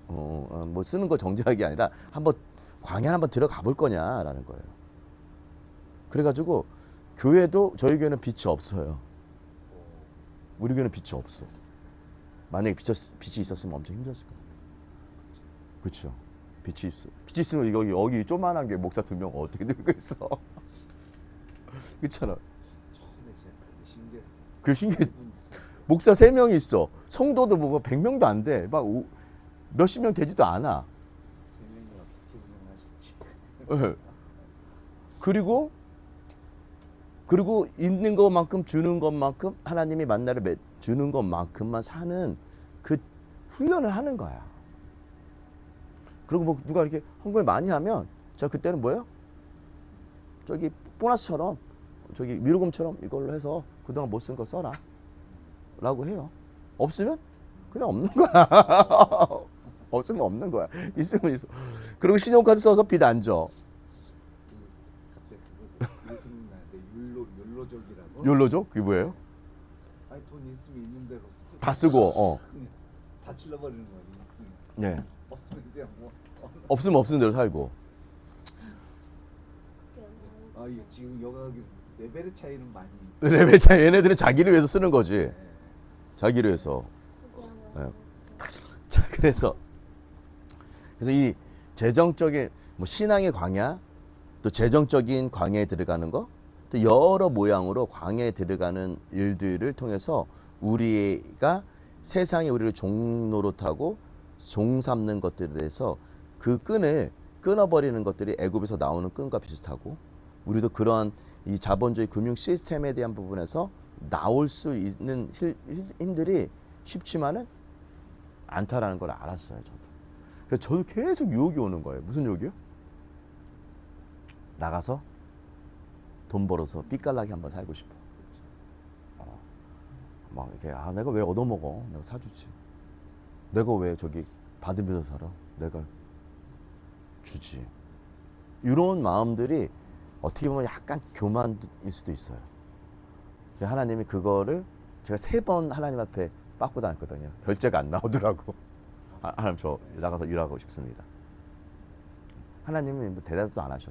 뭐 쓰는 거 정지하는 게 아니라 한번 광야 한번 들어가 볼 거냐라는 거예요. 그래가지고 교회도 저희 교회는 빚이 없어요. 우리 교회는 빚이 없어. 만약에 빚이 있었으면 엄청 힘들었을 겁니다. 그렇죠. 빚이 있으면 여기 조만한 게 목사 2명 어떻게 들고 있어? 그렇잖아. 처음에 시작할 때 신기했어. 그 신기해. 목사 3명이 있어. 성도도 뭐 100명도 안 돼. 막 몇십 명 되지도 않아. 3명이 어떻게 운영하실지. 네. 그리고 있는 것만큼 주는 것만큼 하나님이 만나를 주는 것만큼만 사는 그 훈련을 하는 거야. 그리고 뭐 누가 이렇게 헌금을 많이 하면 제가 그때는 뭐예요? 저기 보너스처럼 저기 위로금처럼 이걸로 해서 그동안 못 쓴 거 써라 라고 해요. 없으면 그냥 없는 거야. 없으면 없는 거야. 있으면 있어. 그리고 신용카드 써서 빚 안 줘. 갑자기 그거 생각나는데 율로족이라고. 욜로죠? 그게 뭐예요? 아니 돈 있으면 있는 대로 쓰고 다 쓰고 그냥 다 찔러버리는 거야. 있으면. 네. 없으면 이제 뭐. 없으면 없는 대로 살고. 아 이거 지금 여기 레벨의 차이는 많이. 레벨 차이. 얘네들은 자기를 위해서 쓰는 거지. 네. 자기를 위해서. 네. 자, 그래서 이 재정적인 뭐 신앙의 광야, 또 재정적인 광야에 들어가는 거, 또 여러 모양으로 광야에 들어가는 일들을 통해서 우리가 세상이 우리를 종노릇하고 종 삼는 것들에 대해서 그 끈을 끊어버리는 것들이 애굽에서 나오는 끈과 비슷하고, 우리도 그러한 이 자본주의 금융 시스템에 대한 부분에서 나올 수 있는 힘들이 쉽지만은 않다라는 걸 알았어요. 저도. 그래서 저도 계속 유혹이 오는 거예요. 무슨 유혹이요? 나가서 돈 벌어서 삐깔나게 한번 살고 싶어. 막 이렇게 내가 왜 얻어먹어? 내가 사주지. 내가 왜 저기 받으면서 살아? 내가 주지. 이런 마음들이 어떻게 보면 약간 교만일 수도 있어요. 하나님이 그거를 제가 3번 하나님 앞에 빠꾸 다녔거든요. 결제가 안 나오더라고. 하나님 저 나가서 일하고 싶습니다. 하나님은 뭐 대답도 안 하셔.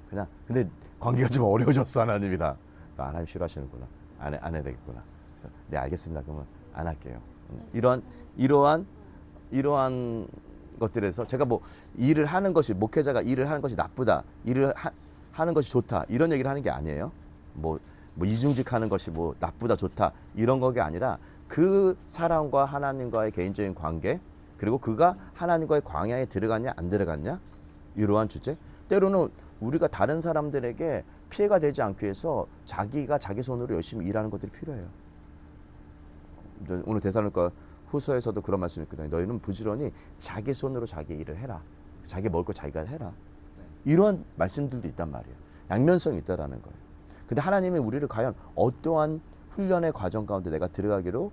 그냥 근데 관계가 좀 어려워졌어 하나님이랑. 하나님 싫어하시는구나. 안 해야 되겠구나. 그래서 네 알겠습니다. 그러면 안 할게요. 이러한 것들에서 제가 뭐 일을 하는 것이, 목회자가 일을 하는 것이 나쁘다, 일을 하는 것이 좋다 이런 얘기를 하는 게 아니에요. 뭐 이중직하는 것이 뭐 나쁘다 좋다 이런 거가 아니라 그 사람과 하나님과의 개인적인 관계, 그리고 그가 하나님과의 광야에 들어갔냐 안 들어갔냐 이러한 주제. 때로는 우리가 다른 사람들에게 피해가 되지 않기 위해서 자기가 자기 손으로 열심히 일하는 것들이 필요해요. 오늘 데살로니가 후서에서도 그런 말씀이 있거든요. 너희는 부지런히 자기 손으로 자기 일을 해라. 자기 먹을 거 자기가 해라. 이런 말씀들도 있단 말이에요. 양면성이 있다라는 거예요. 근데 하나님이 우리를 과연 어떠한 훈련의 과정 가운데 내가 들어가기로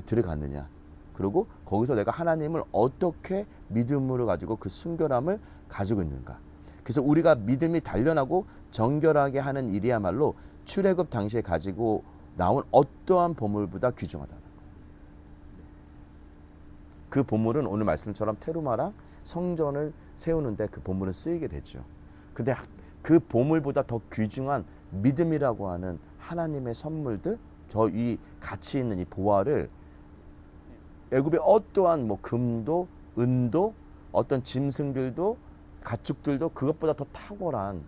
들어갔느냐, 그리고 거기서 내가 하나님을 어떻게 믿음으로 가지고 그 순결함을 가지고 있는가. 그래서 우리가 믿음이 단련하고 정결하게 하는 일이야말로 출애굽 당시에 가지고 나온 어떠한 보물보다 귀중하다는 거예요. 그 보물은 오늘 말씀처럼 테루마랑 성전을 세우는데 그 보물은 쓰이게 되죠. 근데 그 보물보다 더 귀중한 믿음이라고 하는 하나님의 선물들, 더 이 가치 있는 이 보화를 애굽의 어떠한 뭐 금도 은도 어떤 짐승들도 가축들도 그것보다 더 탁월한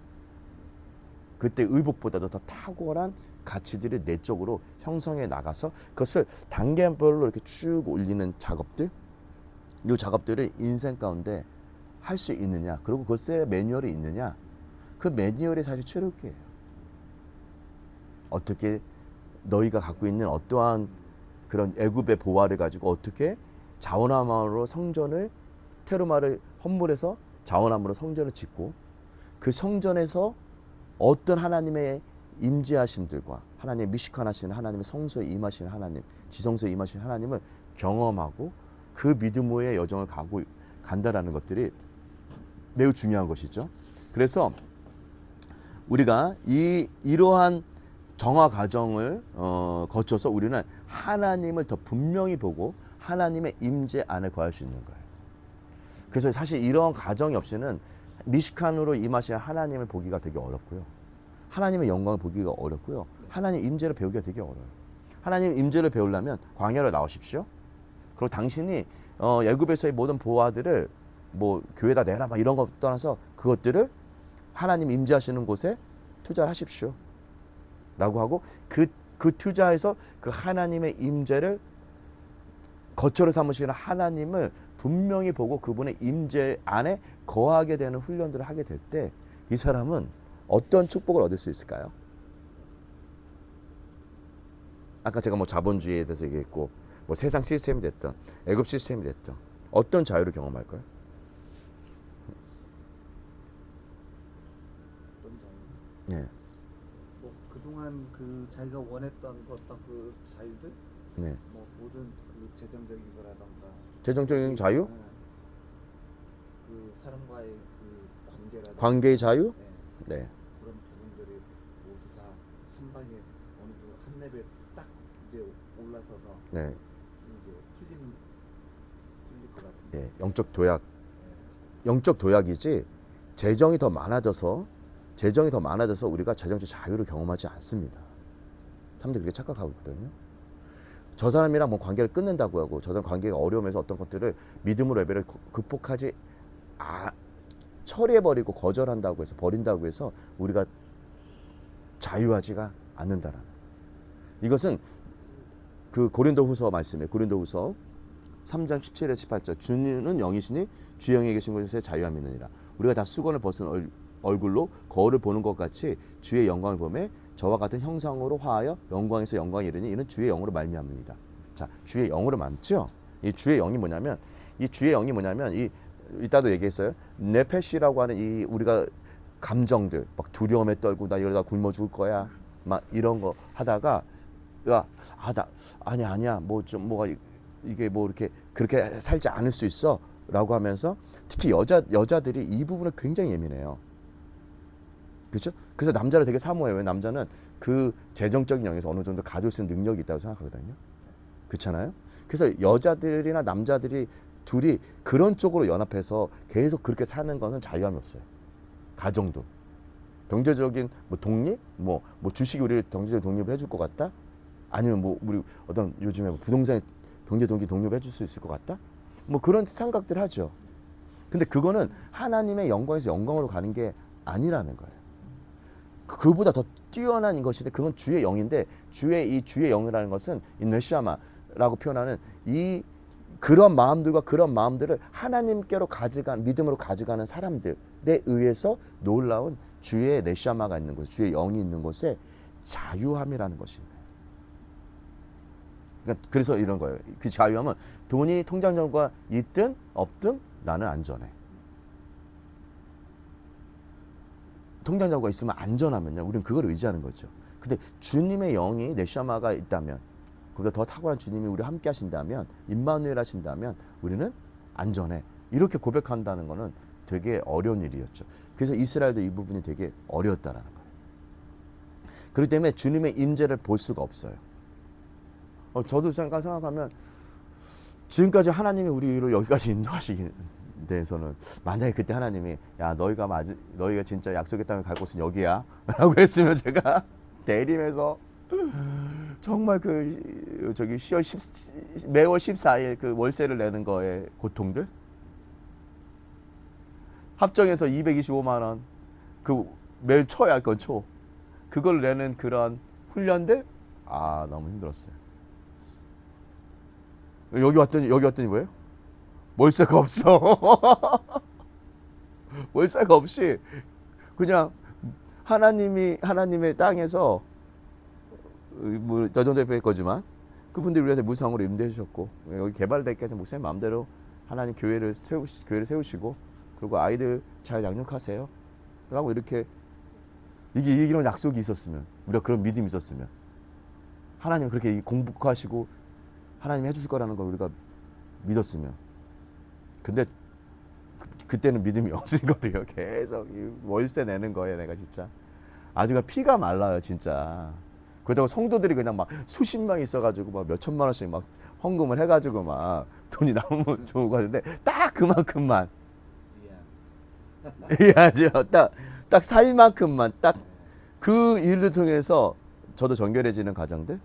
그때 의복보다도 더 탁월한 가치들이 내적으로 형성해 나가서 그것을 단계별로 이렇게 쭉 올리는 작업들, 이 작업들을 인생 가운데 할 수 있느냐, 그리고 그것에 매뉴얼이 있느냐, 그 매뉴얼이 사실 출애굽기예요. 어떻게 너희가 갖고 있는 어떠한 그런 애굽의 보화를 가지고 어떻게 자원함으로 성전을 테르마를 헌물해서 자원함으로 성전을 짓고 그 성전에서 어떤 하나님의 임재하심들과 하나님의 미식하시는 하나님의 성소에 임하시는 하나님, 지성소에 임하시는 하나님을 경험하고 그 믿음의 여정을 간다라는 것들이 매우 중요한 것이죠. 그래서 우리가 이러한 정화 과정을 거쳐서 우리는 하나님을 더 분명히 보고 하나님의 임재 안에 거할 수 있는 거예요. 그래서 사실 이런 과정이 없이는 미식한으로 임하시는 하나님을 보기가 되게 어렵고요. 하나님의 영광을 보기가 어렵고요. 하나님 임재를 배우기가 되게 어려워요. 하나님 임재를 배우려면 광야로 나오십시오. 그리고 당신이 애굽에서의 모든 보화들을 뭐 교회에다 내라 막 이런 것 떠나서 그것들을 하나님 임재하시는 곳에 투자를 하십시오. 라고 하고 그 투자에서 그 하나님의 임재를 거처로 삼으시는 하나님을 분명히 보고 그분의 임재 안에 거하게 되는 훈련들을 하게 될 때 이 사람은 어떤 축복을 얻을 수 있을까요? 아까 제가 뭐 자본주의에 대해서 얘기했고 뭐 세상 시스템이 됐던 애굽 시스템이 됐던 어떤 자유를 경험할까요? 어떤 자유? 네. 뭐 그동안 그 자기가 원했던 어떤 그 자유들, 네. 뭐 모든 그 재정적인 거라던가 재정적인 자유? 그 사람과의 그 관계라든가 관계의 자유? 네. 네. 그런 부분들이 모두 다 한 방에 어느 정도 한 레벨 딱 이제 올라서서 네. 이제 풀릴 것 같은데. 예, 영적 도약. 영적 도약이지 재정이 더 많아져서 우리가 재정적 자유를 경험하지 않습니다. 사람들이 그렇게 착각하고 있거든요. 저 사람이랑 뭐 관계를 끊는다고 하고 저 사람 관계가 어려우면서 어떤 것들을 믿음으로 레벨을 극복하지 처리해버리고 거절한다고 해서 버린다고 해서 우리가 자유하지가 않는다라는 이것은 그 고린도후서 말씀에 고린도후서 3장 17에 18절 주는 영이시니 주 영에 계신 곳에서 자유함이 있느니라. 우리가 다 수건을 벗은 얼굴로 거울을 보는 것 같이 주의 영광을 보매 저와 같은 형상으로 화하여 영광에서 영광이 이르니 이는 주의 영으로 말미암습니다. 자, 주의 영으로 많죠. 이 주의 영이 뭐냐면 이 이따도 얘기했어요. 네페시라고 하는 이 우리가 감정들 막 두려움에 떨고 나 이러다 굶어 죽을 거야 막 이런 거 하다가 아니야 뭐 좀 뭐가 이게 뭐 이렇게 그렇게 살지 않을 수 있어라고 하면서 특히 여자들이 이 부분을 굉장히 예민해요. 그렇죠? 그래서 남자를 되게 사모해요. 왜 남자는 그 재정적인 영역에서 어느 정도 가질 수 있는 능력이 있다고 생각하거든요. 그렇잖아요. 그래서 여자들이나 남자들이 둘이 그런 쪽으로 연합해서 계속 그렇게 사는 것은 자유함이 없어요. 가정도 경제적인 뭐 독립, 뭐 주식이 우리를 경제적 독립을 해줄 것 같다. 아니면 뭐 우리 어떤 요즘에 뭐 부동산 경제 독립을 해줄 수 있을 것 같다. 뭐 그런 생각들 하죠. 근데 그거는 하나님의 영광에서 영광으로 가는 게 아니라는 거예요. 그보다 더 뛰어난 것인데 그건 주의 영인데 주의 영이라는 것은 이 네샤마라고 표현하는 이 그런 마음들을 하나님께로 믿음으로 가져가는 사람들에 의해서 놀라운 주의 네샤마가 있는 곳, 주의 영이 있는 곳에 자유함이라는 것입니다. 그러니까 그래서 이런 거예요. 그 자유함은 돈이 통장정보가 있든 없든 나는 안전해. 통장정보가 있으면 안전하면요. 우리는 그걸 의지하는 거죠. 근데 주님의 영이 네샤마가 있다면, 그보다 더 탁월한 주님이 우리와 함께 하신다면, 임마누엘 하신다면 우리는 안전해. 이렇게 고백한다는 거는 되게 어려운 일이었죠. 그래서 이스라엘도 이 부분이 되게 어려웠다라는 거예요. 그렇기 때문에 주님의 임재를 볼 수가 없어요. 저도 생각하면 지금까지 하나님이 우리를 여기까지 인도하시기 대해서는 만약에 그때 하나님이 너희가 진짜 약속의 땅에 갈 곳은 여기야 라고 했으면 제가 대림에서 정말 그 저기 10월 매월 14일 그 월세를 내는 거에 고통들 합정해서 225만 원 그 매일 초야 그건 초 그걸 내는 그런 훈련들 아 너무 힘들었어요. 여기 왔더니 뭐예요? 월세가 없어. 월세가 없이 그냥 하나님의 땅에서 뭐 여정대표의 거지만 그분들이 우리한테 무상으로 임대해 주셨고 여기 개발될 때까지 목사님 마음대로 하나님 교회를 세우시고 그리고 아이들 잘 양육하세요. 라고 이렇게 이런 약속이 있었으면 우리가 그런 믿음이 있었으면 하나님 그렇게 공복하시고 하나님 해주실 거라는 걸 우리가 믿었으면 근데 그때는 믿음이 없으니거든요. 계속 월세 내는 거예요. 내가 진짜 아주가 피가 말라요 진짜. 그렇다고 성도들이 그냥 막 수십 명 있어가지고 막 몇 천만 원씩 막 헌금을 해가지고 막 돈이 너무 좋고 하는데 딱 그만큼만 이해하죠. 딱 살 만큼만 딱 그 일을 통해서 저도 정결해지는 과정들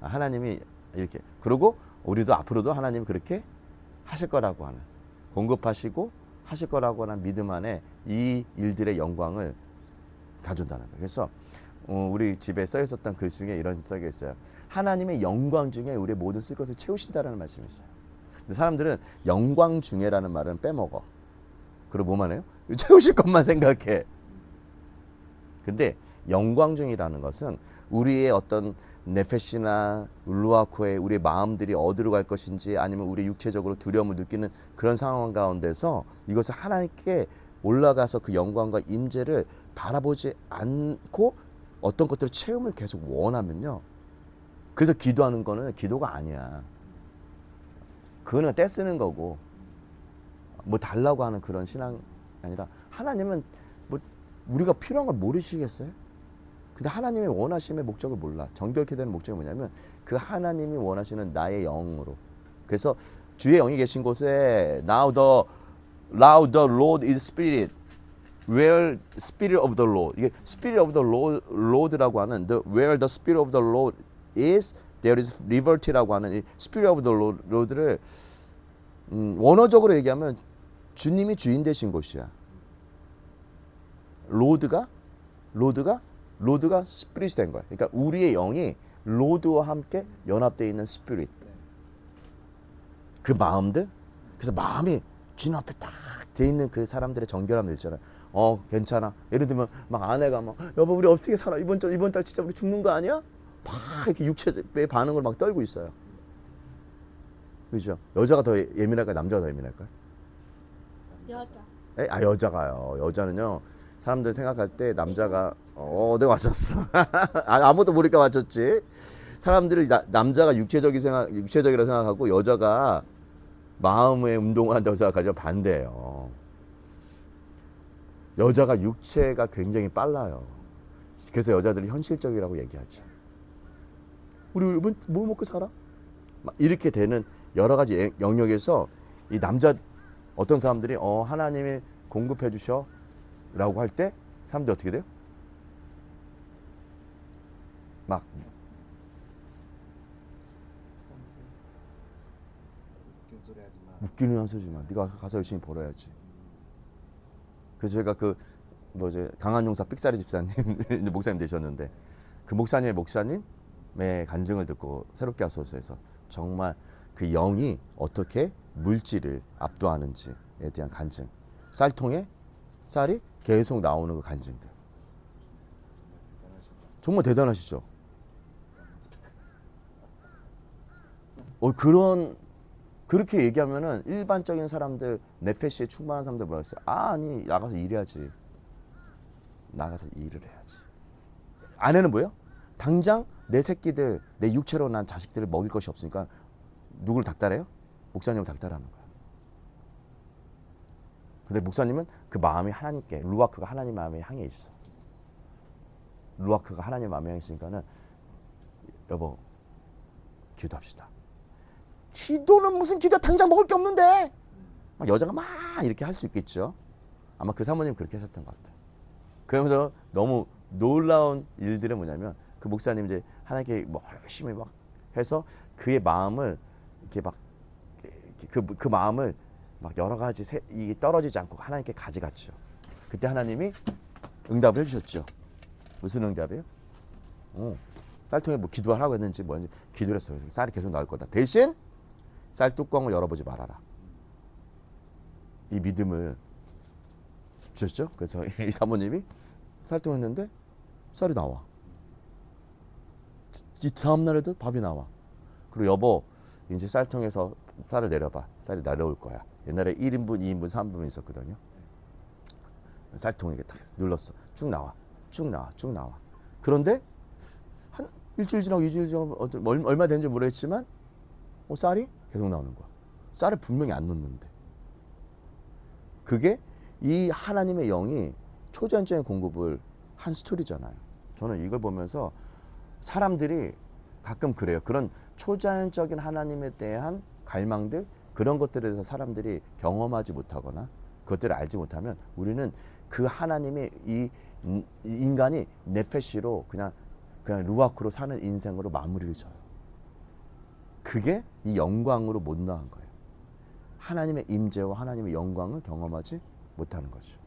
하나님이 이렇게 그리고 우리도 앞으로도 하나님 그렇게 하실 거라고 하는 공급하시고 하실 거라고 하는 믿음 안에 이 일들의 영광을 가져온다는 거예요. 그래서 우리 집에 써 있었던 글 중에 이런 써져 있어요. 하나님의 영광 중에 우리의 모든 쓸 것을 채우신다라는 말씀이 있어요. 근데 사람들은 영광 중에라는 말은 빼먹어. 그리고 뭐만 해요? 채우실 것만 생각해. 근데 영광 중이라는 것은 우리의 어떤 네페시나 루아코의 우리의 마음들이 어디로 갈 것인지 아니면 우리 육체적으로 두려움을 느끼는 그런 상황 가운데서 이것을 하나님께 올라가서 그 영광과 임재를 바라보지 않고 어떤 것들을 체험을 계속 원하면요. 그래서 기도하는 거는 기도가 아니야. 그거는 떼쓰는 거고 뭐 달라고 하는 그런 신앙이 아니라 하나님은 뭐 우리가 필요한 걸 모르시겠어요? 근데 하나님의 원하심의 목적을 몰라. 정결케 되는 목적이 뭐냐면 그 하나님이 원하시는 나의 영으로. 그래서 주의 영이 계신 곳에 now the Lord is Spirit. Where Spirit of the Lord. 이게 Spirit of the Lord라고 하는 where the Spirit of the Lord is, there is liberty라고 하는 이 Spirit of the Lord를 원어적으로 얘기하면 주님이 주인 되신 곳이야. 로드가 스피릿이 된 거야. 그러니까 우리의 영이 로드와 함께 연합되어 있는 스피릿. 그 마음들. 그래서 마음이 주님 앞에 딱 돼 있는 그 사람들의 정결함들 있잖아요. 괜찮아. 예를 들면 막 아내가 막 여보 우리 어떻게 살아? 이번 달 진짜 우리 죽는 거 아니야? 막 이렇게 육체의 반응을 막 떨고 있어요. 그죠? 여자가 더 예민할까요? 남자가 더 예민할까요? 여자. 여자가요. 여자는요. 사람들 생각할 때 남자가 내가 맞췄어. 아무도 모르니까 맞췄지. 사람들이 남자가 육체적이라 생각하고 여자가 마음의 운동을 한다고 생각하지만 반대예요. 여자가 육체가 굉장히 빨라요. 그래서 여자들이 현실적이라고 얘기하죠. 우리 뭐 먹고 살아? 막 이렇게 되는 여러 가지 영역에서 이 남자 어떤 사람들이 하나님이 공급해 주셔 라고 할 때 사람들이 어떻게 돼요? 막 웃기는 소리 하지 마. 네가 가서 열심히 벌어야지. 그래서 제가 강한용사 삑사리 집사님 목사님 되셨는데 그 목사님의 간증을 듣고 새롭게 하소서에서 정말 그 영이 어떻게 물질을 압도하는지에 대한 간증. 쌀통에 쌀이 계속 나오는 그 간증들. 정말 대단하시죠? 그렇게 얘기하면은 일반적인 사람들, 네페시에 충만한 사람들 뭐라 했어요? 아니, 나가서 일해야지. 나가서 일을 해야지. 아내는 뭐예요? 당장 내 새끼들, 내 육체로 난 자식들을 먹일 것이 없으니까 누구를 닥달해요? 목사님을 닥달하는 거야. 근데 목사님은 그 마음이 하나님께, 루아크가 하나님 마음에 향해 있어. 루아크가 하나님 마음에 향해 있으니까는 여보, 기도합시다. 기도는 무슨 기도? 당장 먹을 게 없는데. 막 여자가 막 이렇게 할 수 있겠죠. 아마 그 사모님 그렇게 하셨던 것 같아요. 그러면서 너무 놀라운 일들은 뭐냐면 그 목사님 이제 하나님께 뭐 열심히 막 해서 그의 마음을 이렇게 막 그 마음을 막 여러 가지 이게 떨어지지 않고 하나님께 가져갔죠. 그때 하나님이 응답을 해주셨죠. 무슨 응답이에요? 쌀통에 뭐 기도하라고 했는지 뭐였는지 기도를 했어요. 쌀이 계속 나올 거다. 대신 쌀 뚜껑을 열어보지 말아라. 이 믿음을 주셨죠. 그래서 이 사모님이 쌀통 했는데 쌀이 나와. 이 다음 날에도 밥이 나와. 그리고 여보 이제 쌀통에서 쌀을 내려봐. 쌀이 내려올 거야. 옛날에 1인분, 2인분, 3인분 있었거든요. 쌀통에 딱 눌렀어. 쭉 나와. 쭉 나와. 쭉 나와. 그런데 한 일주일 지나고 2주일 지나고 얼마 된지 모르겠지만 쌀이 계속 나오는 거야. 쌀을 분명히 안 넣는데. 그게 이 하나님의 영이 초자연적인 공급을 한 스토리잖아요. 저는 이걸 보면서 사람들이 가끔 그래요. 그런 초자연적인 하나님에 대한 갈망들, 그런 것들에 대해서 사람들이 경험하지 못하거나 그것들을 알지 못하면 우리는 그 하나님의 이 인간이 네페시로 그냥 루아크로 사는 인생으로 마무리를 져요. 그게 이 영광으로 못 나간 거예요. 하나님의 임재와 하나님의 영광을 경험하지 못하는 거죠.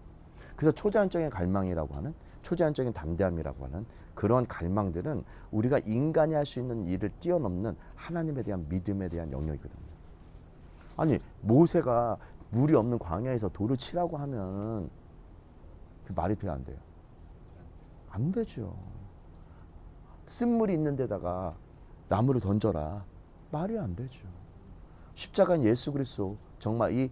그래서 초자연적인 갈망이라고 하는, 초자연적인 담대함이라고 하는 그런 갈망들은 우리가 인간이 할 수 있는 일을 뛰어넘는 하나님에 대한 믿음에 대한 영역이거든요. 아니 모세가 물이 없는 광야에서 돌을 치라고 하면 그 말이 돼야 안 돼요? 안 되죠. 쓴물이 있는 데다가 나무를 던져라. 말이 안 되죠. 십자가는 예수 그리스도 정말 이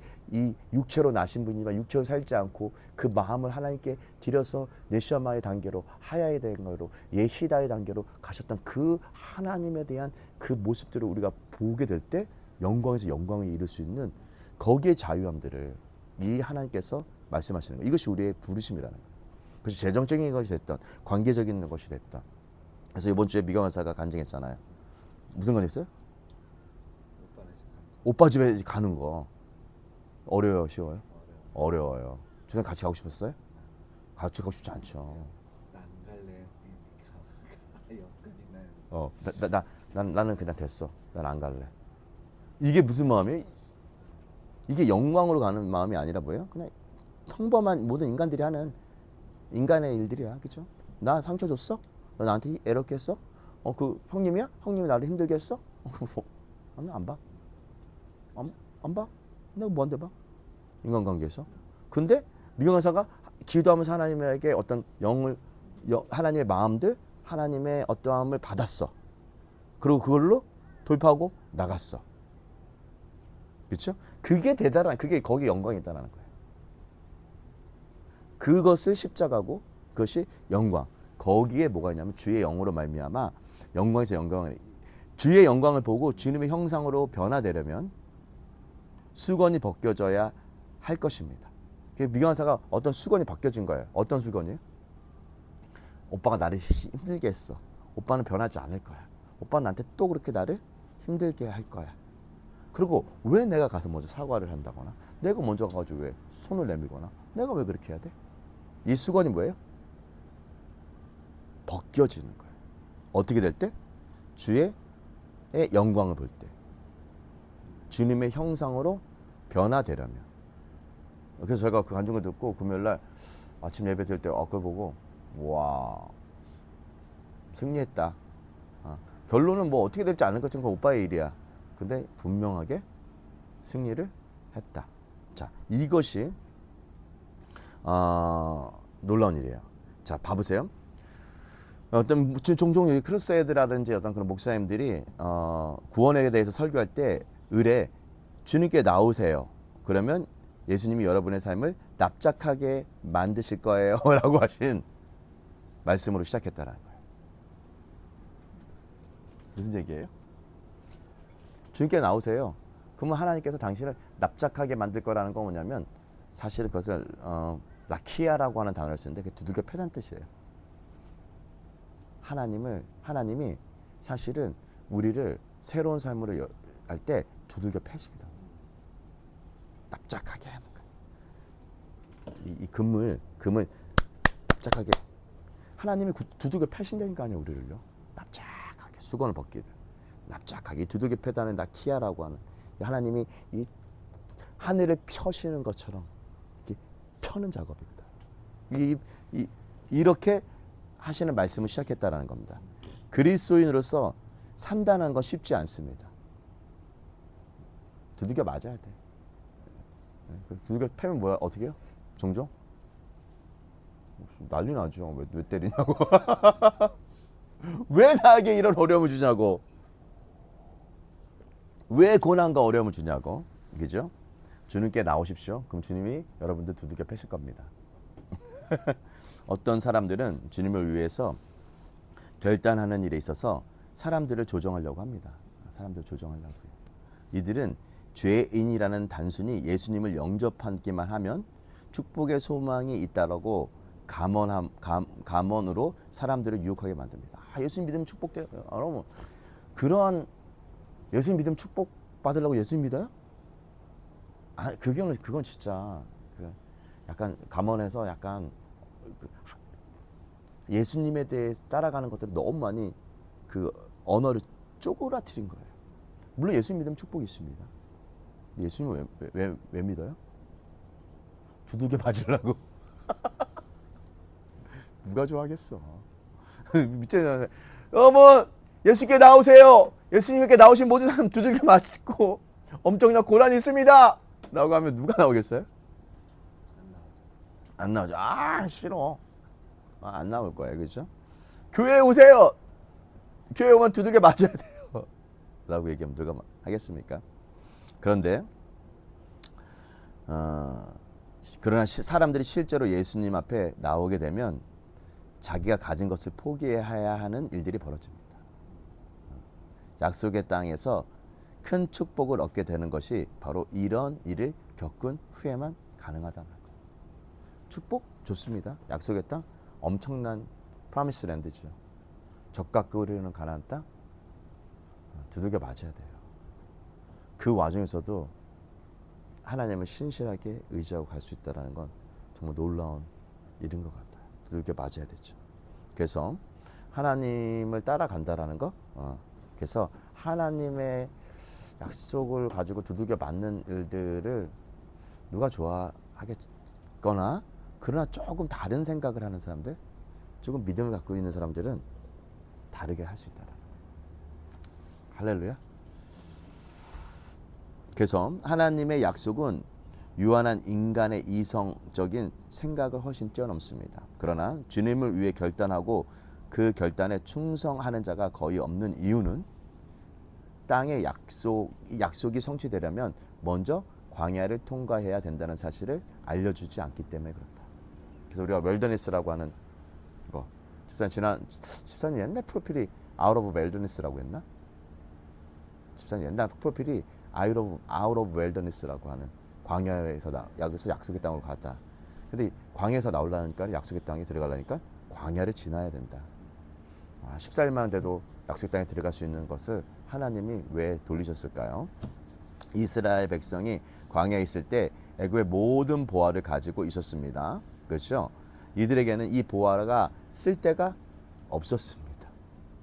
육체로 나신 분이지만 육체로 살지 않고 그 마음을 하나님께 드려서 네시아마의 단계로 하야의 단계로 예히다의 단계로 가셨던 그 하나님에 대한 그 모습들을 우리가 보게 될 때 영광에서 영광에 이를 수 있는 거기에 자유함들을 이 하나님께서 말씀하시는 거예요. 이것이 우리의 부르심이라는 거예요. 그래서 재정적인 것이 됐던 관계적인 것이 됐던. 그래서 이번 주에 미경 원사가 간증했잖아요. 무슨 간증했어요? 오빠 집에 가는 거 어려워요, 쉬워요? 어려워요. 저는 같이 가고 싶었어요? 같이 가고 싶지 않죠. 안 갈래. 여기까지 나는 그냥 됐어. 난 안 갈래. 이게 무슨 마음이에요? 이게 영광으로 가는 마음이 아니라 뭐예요? 그냥 평범한 모든 인간들이 하는 인간의 일들이야, 그렇죠? 나 상처 줬어? 너 나한테 애롭게 했어? 그 형님이야? 형님이 나를 힘들게 했어? 나는 안 봐. 안 봐? 내가 뭔데 봐? 인간관계에서. 근데 미경사가 기도하면서 하나님에게 어떤 하나님의 마음들, 하나님의 어떠함을 받았어. 그리고 그걸로 돌파하고 나갔어. 그렇죠? 그게 대단한, 그게 거기 영광이 있다는 거예요. 그것을 십자가고 그것이 영광. 거기에 뭐가 있냐면 주의 영으로 말미암아 영광에서 영광을, 주의 영광을 보고 주님의 형상으로 변화되려면 수건이 벗겨져야 할 것입니다. 미경사가 어떤 수건이 벗겨진 거예요. 어떤 수건이에요? 오빠가 나를 힘들게 했어. 오빠는 변하지 않을 거야. 오빠는 나한테 또 그렇게 나를 힘들게 할 거야. 그리고 왜 내가 가서 먼저 사과를 한다거나 내가 먼저 가가지고 왜 손을 내밀거나 내가 왜 그렇게 해야 돼? 이 수건이 뭐예요? 벗겨지는 거예요. 어떻게 될 때? 주의 영광을 볼 때. 주님의 형상으로 변화되려면. 그래서 제가 그 간증을 듣고 금요일날 아침 예배 드릴 때 그걸 보고 와 승리했다. 결론은 뭐 어떻게 될지 아는 것처럼 그 오빠의 일이야. 근데 분명하게 승리를 했다. 자, 이것이 놀라운 일이에요. 자, 봐보세요. 어떤 종종 크루세이드라든지 어떤 그런 목사님들이 구원에 대해서 설교할 때 을에 주님께 나오세요. 그러면 예수님이 여러분의 삶을 납작하게 만드실 거예요. 라고 하신 말씀으로 시작했다는 거예요. 무슨 얘기예요? 주님께 나오세요. 그러면 하나님께서 당신을 납작하게 만들 거라는 건 뭐냐면 사실은 그것을 라키아라고 하는 단어를 쓰는데 그게 두들겨 패는 뜻이에요. 하나님이 사실은 우리를 새로운 삶으로 할 때 두들겨 패시기도 합니다. 납작하게 하는 거예요. 이 금을 납작하게 하나님이 두들겨 패신다니까 아니에요, 우리를요. 납작하게. 수건을 벗기듯 납작하게 두들겨 패다는 라키아라고 하는 하나님이 이 하늘을 펴시는 것처럼 이렇게 펴는 작업입니다. 이렇게 하시는 말씀을 시작했다라는 겁니다. 그리스도인으로서 산다는 건 쉽지 않습니다. 두들겨 맞아야 돼. 두들겨 패면 뭐야? 어떻게 해요? 종종? 난리 나죠. 왜 때리냐고. 왜 나에게 이런 어려움을 주냐고. 왜 고난과 어려움을 주냐고. 그죠? 주님께 나오십시오. 그럼 주님이 여러분들 두들겨 패실 겁니다. 어떤 사람들은 주님을 위해서 결단하는 일에 있어서 사람들을 조정하려고 합니다. 사람들을 조정하려고 해요. 이들은 죄인이라는 단순히 예수님을 영접하기만 하면 축복의 소망이 있다라고 감언으로 사람들을 유혹하게 만듭니다. 예수님 믿으면 축복돼요. 여러분, 그런 예수님 믿으면 축복 받으려고 예수님 믿어요? 그건 진짜 약간 감언해서 약간 예수님에 대해서 따라가는 것들을 너무 많이 그 언어를 쪼그라뜨린 거예요. 물론 예수님 믿으면 축복이 있습니다. 예수님 왜 믿어요? 두들겨 맞으려고. 누가 좋아하겠어. 밑에 어머 예수님께 나오세요. 예수님께 나오신 모든 사람 두들겨 맞고 엄청난 고난이 있습니다 라고 하면 누가 나오겠어요? 안 나오죠. 싫어. 안 나올 거예요. 그렇죠? 교회에 오세요. 교회에 오면 두들겨 맞아야 돼요 라고 얘기하면 누가 하겠습니까? 그런데 그러나 사람들이 실제로 예수님 앞에 나오게 되면 자기가 가진 것을 포기해야 하는 일들이 벌어집니다. 약속의 땅에서 큰 축복을 얻게 되는 것이 바로 이런 일을 겪은 후에만 가능하다는 거예요. 축복 좋습니다. 약속의 땅 엄청난 프라미스 랜드죠. 적과 끓이는 가나안 땅 두들겨 맞아야 돼요. 그 와중에서도 하나님을 신실하게 의지하고 갈 수 있다는 건 정말 놀라운 일인 것 같아요. 두들겨 맞아야 되죠. 그래서 하나님을 따라간다라는 거, 그래서 하나님의 약속을 가지고 두들겨 맞는 일들을 누가 좋아하겠거나, 그러나 조금 다른 생각을 하는 사람들, 조금 믿음을 갖고 있는 사람들은 다르게 할 수 있다라는 거예요. 할렐루야. 그래서 하나님의 약속은 유한한 인간의 이성적인 생각을 훨씬 뛰어넘습니다. 그러나 주님을 위해 결단하고 그 결단에 충성하는 자가 거의 없는 이유는 땅의 약속이 성취되려면 먼저 광야를 통과해야 된다는 사실을 알려주지 않기 때문에 그렇다. 그래서 우리가 웰더니스라고 하는 거, 집사님 옛날 프로필이 아웃 오브 웰더니스라고 했나? 집사님 옛날 프로필이 아웃 오브 웰더니스라고 하는 광야에서 여기서 약속의 땅으로 갔다. 근데 광야에서 나오려니까 약속의 땅에 들어가려니까 광야를 지나야 된다. 14일만 돼도 약속의 땅에 들어갈 수 있는 것을 하나님이 왜 돌리셨을까요? 이스라엘 백성이 광야에 있을 때 애굽의 모든 보화를 가지고 있었습니다. 그렇죠? 이들에게는 이 보화가 쓸 데가 없었습니다.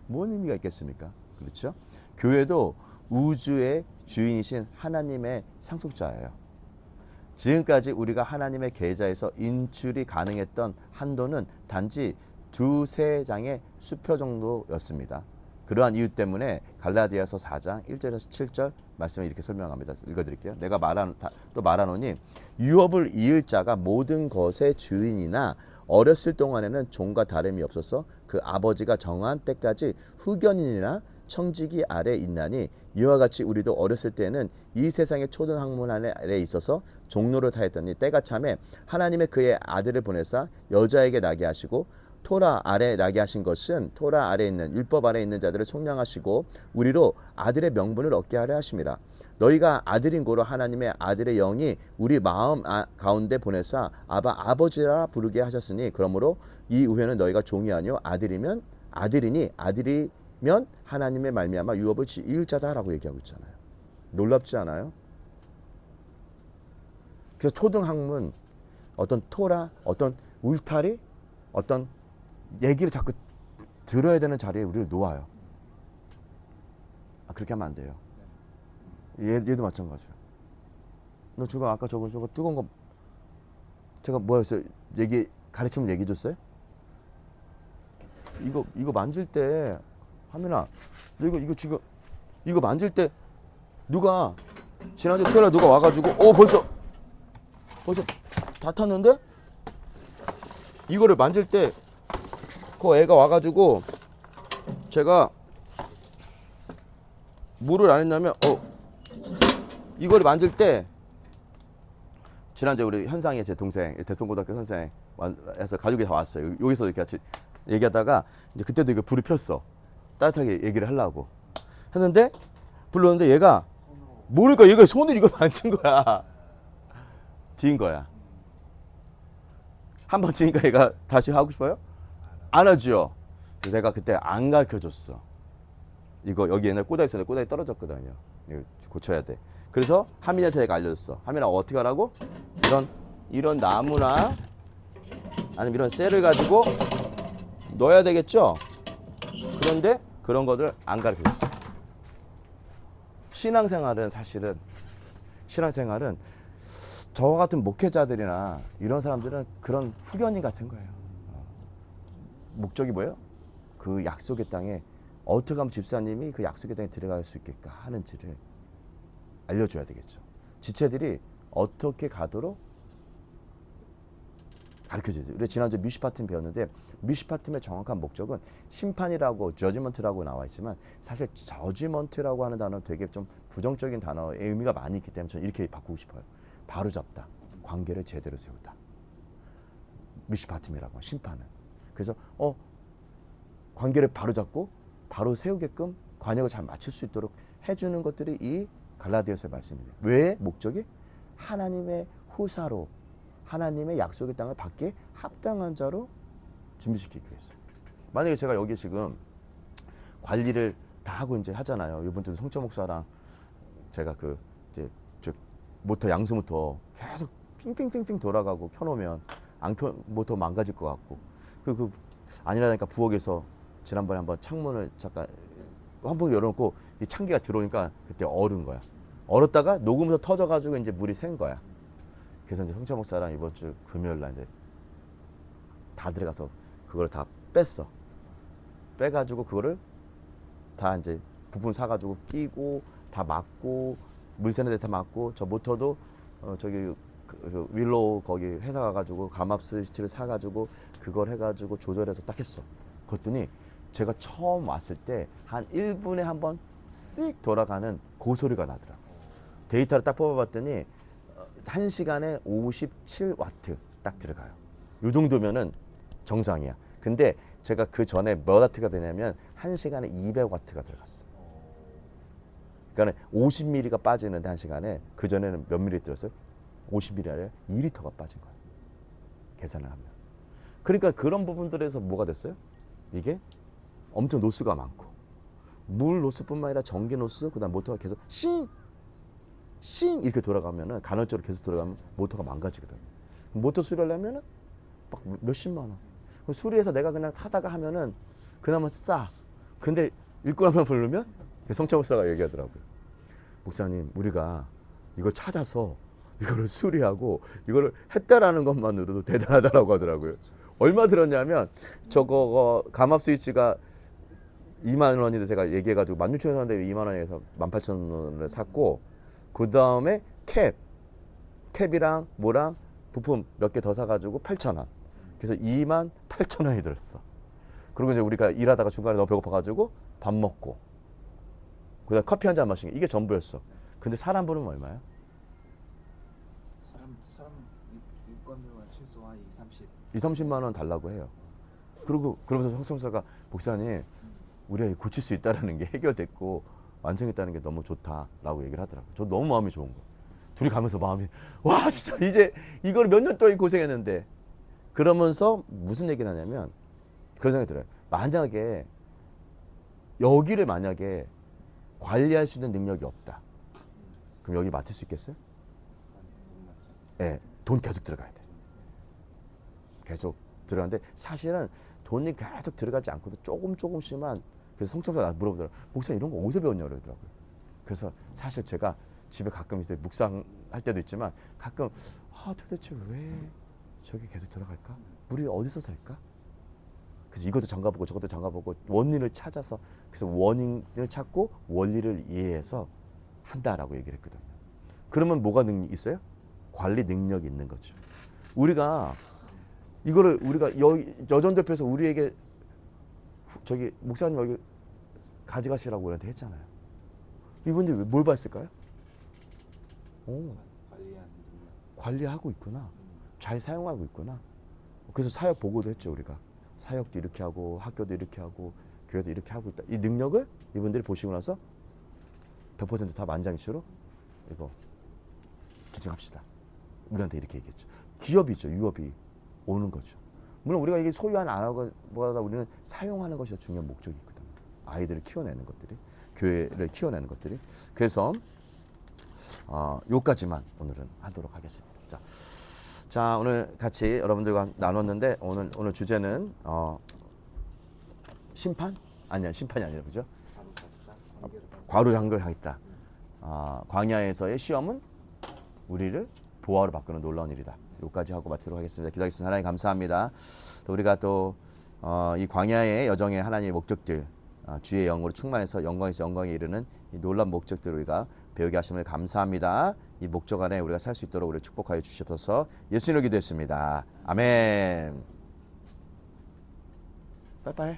뭔 의미가 있겠습니까? 그렇죠? 교회도 우주의 주인이신 하나님의 상속자예요. 지금까지 우리가 하나님의 계좌에서 인출이 가능했던 한도는 단지 2-3장의 수표 정도였습니다. 그러한 이유 때문에 갈라디아서 4장 1절에서 7절 말씀을 이렇게 설명합니다. 읽어드릴게요. 내가 또 말하노니 유업을 이을 자가 모든 것의 주인이나 어렸을 동안에는 종과 다름이 없어서 그 아버지가 정한 때까지 후견인이나 청지기 아래 있나니 이와 같이 우리도 어렸을 때는 이 세상의 초등 학문 아래 있어서 종로를 타였더니 때가 참에 하나님의 그의 아들을 보내사 여자에게 나게 하시고 토라 아래 나게 하신 것은 토라 아래 있는 율법 아래 있는 자들을 속량하시고 우리로 아들의 명분을 얻게 하려 하심이라. 너희가 아들인 고로 하나님의 아들의 영이 우리 마음 가운데 보내사 아버지라 부르게 하셨으니 그러므로 이 후에는 너희가 종이 아니요 아들이니 아들이면 하나님의 말미암아 유업을 이을 자다라고 얘기하고 있잖아요. 놀랍지 않아요? 그래서 초등학문, 어떤 토라, 어떤 울타리, 어떤 얘기를 자꾸 들어야 되는 자리에 우리를 놓아요. 그렇게 하면 안 돼요. 얘도 마찬가지야. 너 지금 아까 저거 뜨거운 거 제가 뭐였어요? 가르치면 얘기 줬어요? 이거 만질 때 하민아, 너 이거 지금 이거 만질 때 누가 지난주 토요일에 누가 와가지고 벌써 다 탔는데 이거를 만질 때 그 애가 와가지고 제가 뭐를 안 했냐면 이거를 만질 때 지난주에 우리 현상이 제 동생 대성고등학교 선생 에서 가족이 다 왔어요. 여기서 이렇게 같이 얘기하다가 이제 그때도 이거 불을 폈어. 따뜻하게 얘기를 하려고 했는데 불렀는데 얘가 모르니까 얘가 손을 이걸 만진 거야. 뒤인 거야. 한 번 뒤니까 얘가 다시 하고 싶어요? 안 하죠. 그래서 내가 그때 안 가르쳐 줬어. 이거 여기 옛날 꼬다리 있었는데 꼬다리 떨어졌거든요. 이거 고쳐야 돼. 그래서 하민이한테 내가 알려줬어. 하민아 어떻게 하라고? 이런 나무나 아니면 이런 쇠를 가지고 넣어야 되겠죠? 그런데 그런 것들 안 가르쳐 줬어. 신앙생활은 저와 같은 목회자들이나 이런 사람들은 그런 후견인 같은 거예요. 목적이 뭐예요? 그 약속의 땅에 어떻게 하면 집사님이 그 약속의 땅에 들어갈 수 있겠까 하는지를 알려줘야 되겠죠. 지체들이 어떻게 가도록 가르쳐줘야 돼요. 우리 지난주 미시파팀 배웠는데 미시파팀의 정확한 목적은 심판이라고 저지먼트라고 나와 있지만 사실 저지먼트라고 하는 단어는 되게 좀 부정적인 단어의 의미가 많이 있기 때문에 저는 이렇게 바꾸고 싶어요. 바로잡다. 관계를 제대로 세우다. 미시파팀이라고 심판은. 그래서 관계를 바로잡고 바로 세우게끔 관역을 잘 맞출 수 있도록 해주는 것들이 이 갈라디아서의 말씀입니다. 왜? 목적이 하나님의 후사로 하나님의 약속의 땅을 받기에 합당한 자로 준비시키기 위해서. 만약에 제가 여기 지금 관리를 다 하고 이제 하잖아요. 이번 주 송철 목사랑 제가 모터 양수 모터 계속 핑핑핑핑 돌아가고 켜놓으면 모터 망가질 것 같고 아니라니까 부엌에서 지난번에 한번 창문을 잠깐 한번 열어놓고 이 찬기가 들어오니까 그때 얼은 거야. 얼었다가 녹으면서 터져가지고 이제 물이 샌 거야. 그래서 이제 송철 목사랑 이번 주 금요일 날 이제 다 들어가서 그걸 다 뺐어. 빼가지고 그거를 다 이제 부품 사가지고 끼고 다 막고 물 새는 데 다 막고 저 모터도 저기 그 윌로우 거기 회사 가가지고 감압 스위치를 사가지고 그걸 해가지고 조절해서 딱 했어. 그랬더니 제가 처음 왔을 때 한 1분에 한 번 씩 돌아가는 고소리가 나더라고. 데이터를 딱 뽑아봤더니 1시간에 57와트 딱 들어가요. 이 정도면은 정상이야. 근데 제가 그 전에 몇 와트가 되냐면 1시간에 200와트가 들어갔어. 그러니까 50ml가 빠지는데 1시간에 그 전에는 몇 미리 들었어요? 50ml 아니라 2리터가 빠진 거예요. 계산을 하면. 그러니까 그런 부분들에서 뭐가 됐어요? 이게 엄청 노스가 많고 물 노스뿐만 아니라 전기 노스 그다음 모터가 계속 싱 이렇게 돌아가면은 간헐적으로 계속 돌아가면 모터가 망가지거든. 모터 수리하려면은 막 몇십만 원. 수리해서 내가 그냥 사다가 하면은 그나마 싸. 근데 일꾼 한 명 부르면 성철 목사가 얘기하더라고요. 목사님 우리가 이걸 찾아서 이거를 수리하고 이거를 했다라는 것만으로도 대단하다라고 하더라고요. 얼마 들었냐면 저거 감압 스위치가 2만 원인데 제가 얘기해가지고 16,000원 샀는데 2만 원에서 18,000원을 샀고 그 다음에 캡이랑 뭐랑 부품 몇 개 더 사가지고 8,000원. 그래서 28,000원이 들었어. 그리고 이제 우리가 일하다가 중간에 너무 배고파가지고 밥 먹고 그다음 커피 한 잔 마시는 게 이게 전부였어. 근데 사람 부르면 얼마야? 사람 일건료가 최소 한 2,30만 원 달라고 해요. 그리고 그러면서 성성사가 목사님 우리가 고칠 수 있다라는 게 해결됐고 완성했다는 게 너무 좋다라고 얘기를 하더라고요. 저 너무 마음이 좋은 거예요. 둘이 가면서 마음이 와 진짜 이제 이걸 몇 년 동안 고생했는데 그러면서 무슨 얘기를 하냐면 그런 생각이 들어요. 만약에 여기를 만약에 관리할 수 있는 능력이 없다. 그럼 여기 맡을 수 있겠어요? 네, 돈 계속 들어가야 돼. 계속 들어가는데 사실은 돈이 계속 들어가지 않고도 조금씩만 그래서 성청자 나 물어보더라고요. 목사 이런 거 어디서 배웠냐 그러더라고요. 그래서 사실 제가 집에 가끔 이제 묵상할 때도 있지만 가끔 도대체 왜 저기 계속 돌아갈까? 우리 어디서 살까? 그래서 이것도 장가보고 저것도 장가보고 원인을 찾아서 그래서 원인을 찾고 원리를 이해해서 한다라고 얘기를 했거든요. 그러면 뭐가 있어요? 관리 능력이 있는 거죠. 우리가 이거를 우리가 여전 대표에서 우리에게 저기 목사님 여기 가져가시라고 우리한테 했잖아요. 이분들이 뭘 봤을까요? 관리하는 능력. 관리하고 있구나. 잘 사용하고 있구나. 그래서 사역 보고도 했죠 우리가. 사역도 이렇게 하고 학교도 이렇게 하고 교회도 이렇게 하고 있다. 이 능력을 이분들이 보시고 나서 100% 다 만장일치로 이거 기증합시다. 우리한테 이렇게 얘기했죠. 기업이죠. 유업이 오는 거죠. 물론 우리가 이게 소유하는 안 하고 뭐하다 우리는 사용하는 것이 중요한 목적이 있거든요. 아이들을 키워내는 것들이, 교회를 키워내는 것들이. 그래서 요까지만 오늘은 하도록 하겠습니다. 자 오늘 같이 여러분들과 나눴는데 오늘 주제는 심판? 아니야 심판이 아니라 그죠? 과로장교하겠다. 광야에서의 시험은 우리를 보화로 바꾸는 놀라운 일이다. 여기까지 하고 마치도록 하겠습니다. 기도하겠습니다. 하나님 감사합니다. 또 우리가 또 이 광야의 여정의 하나님의 목적들 주의 영으로 충만해서 영광에서 영광에 이르는 이 놀라운 목적들을 우리가 배우게 하심을 감사합니다. 이 목적 안에 우리가 살 수 있도록 우리 축복하여 주시옵소서. 예수님으로 기도했습니다. 아멘. 빠이빠이.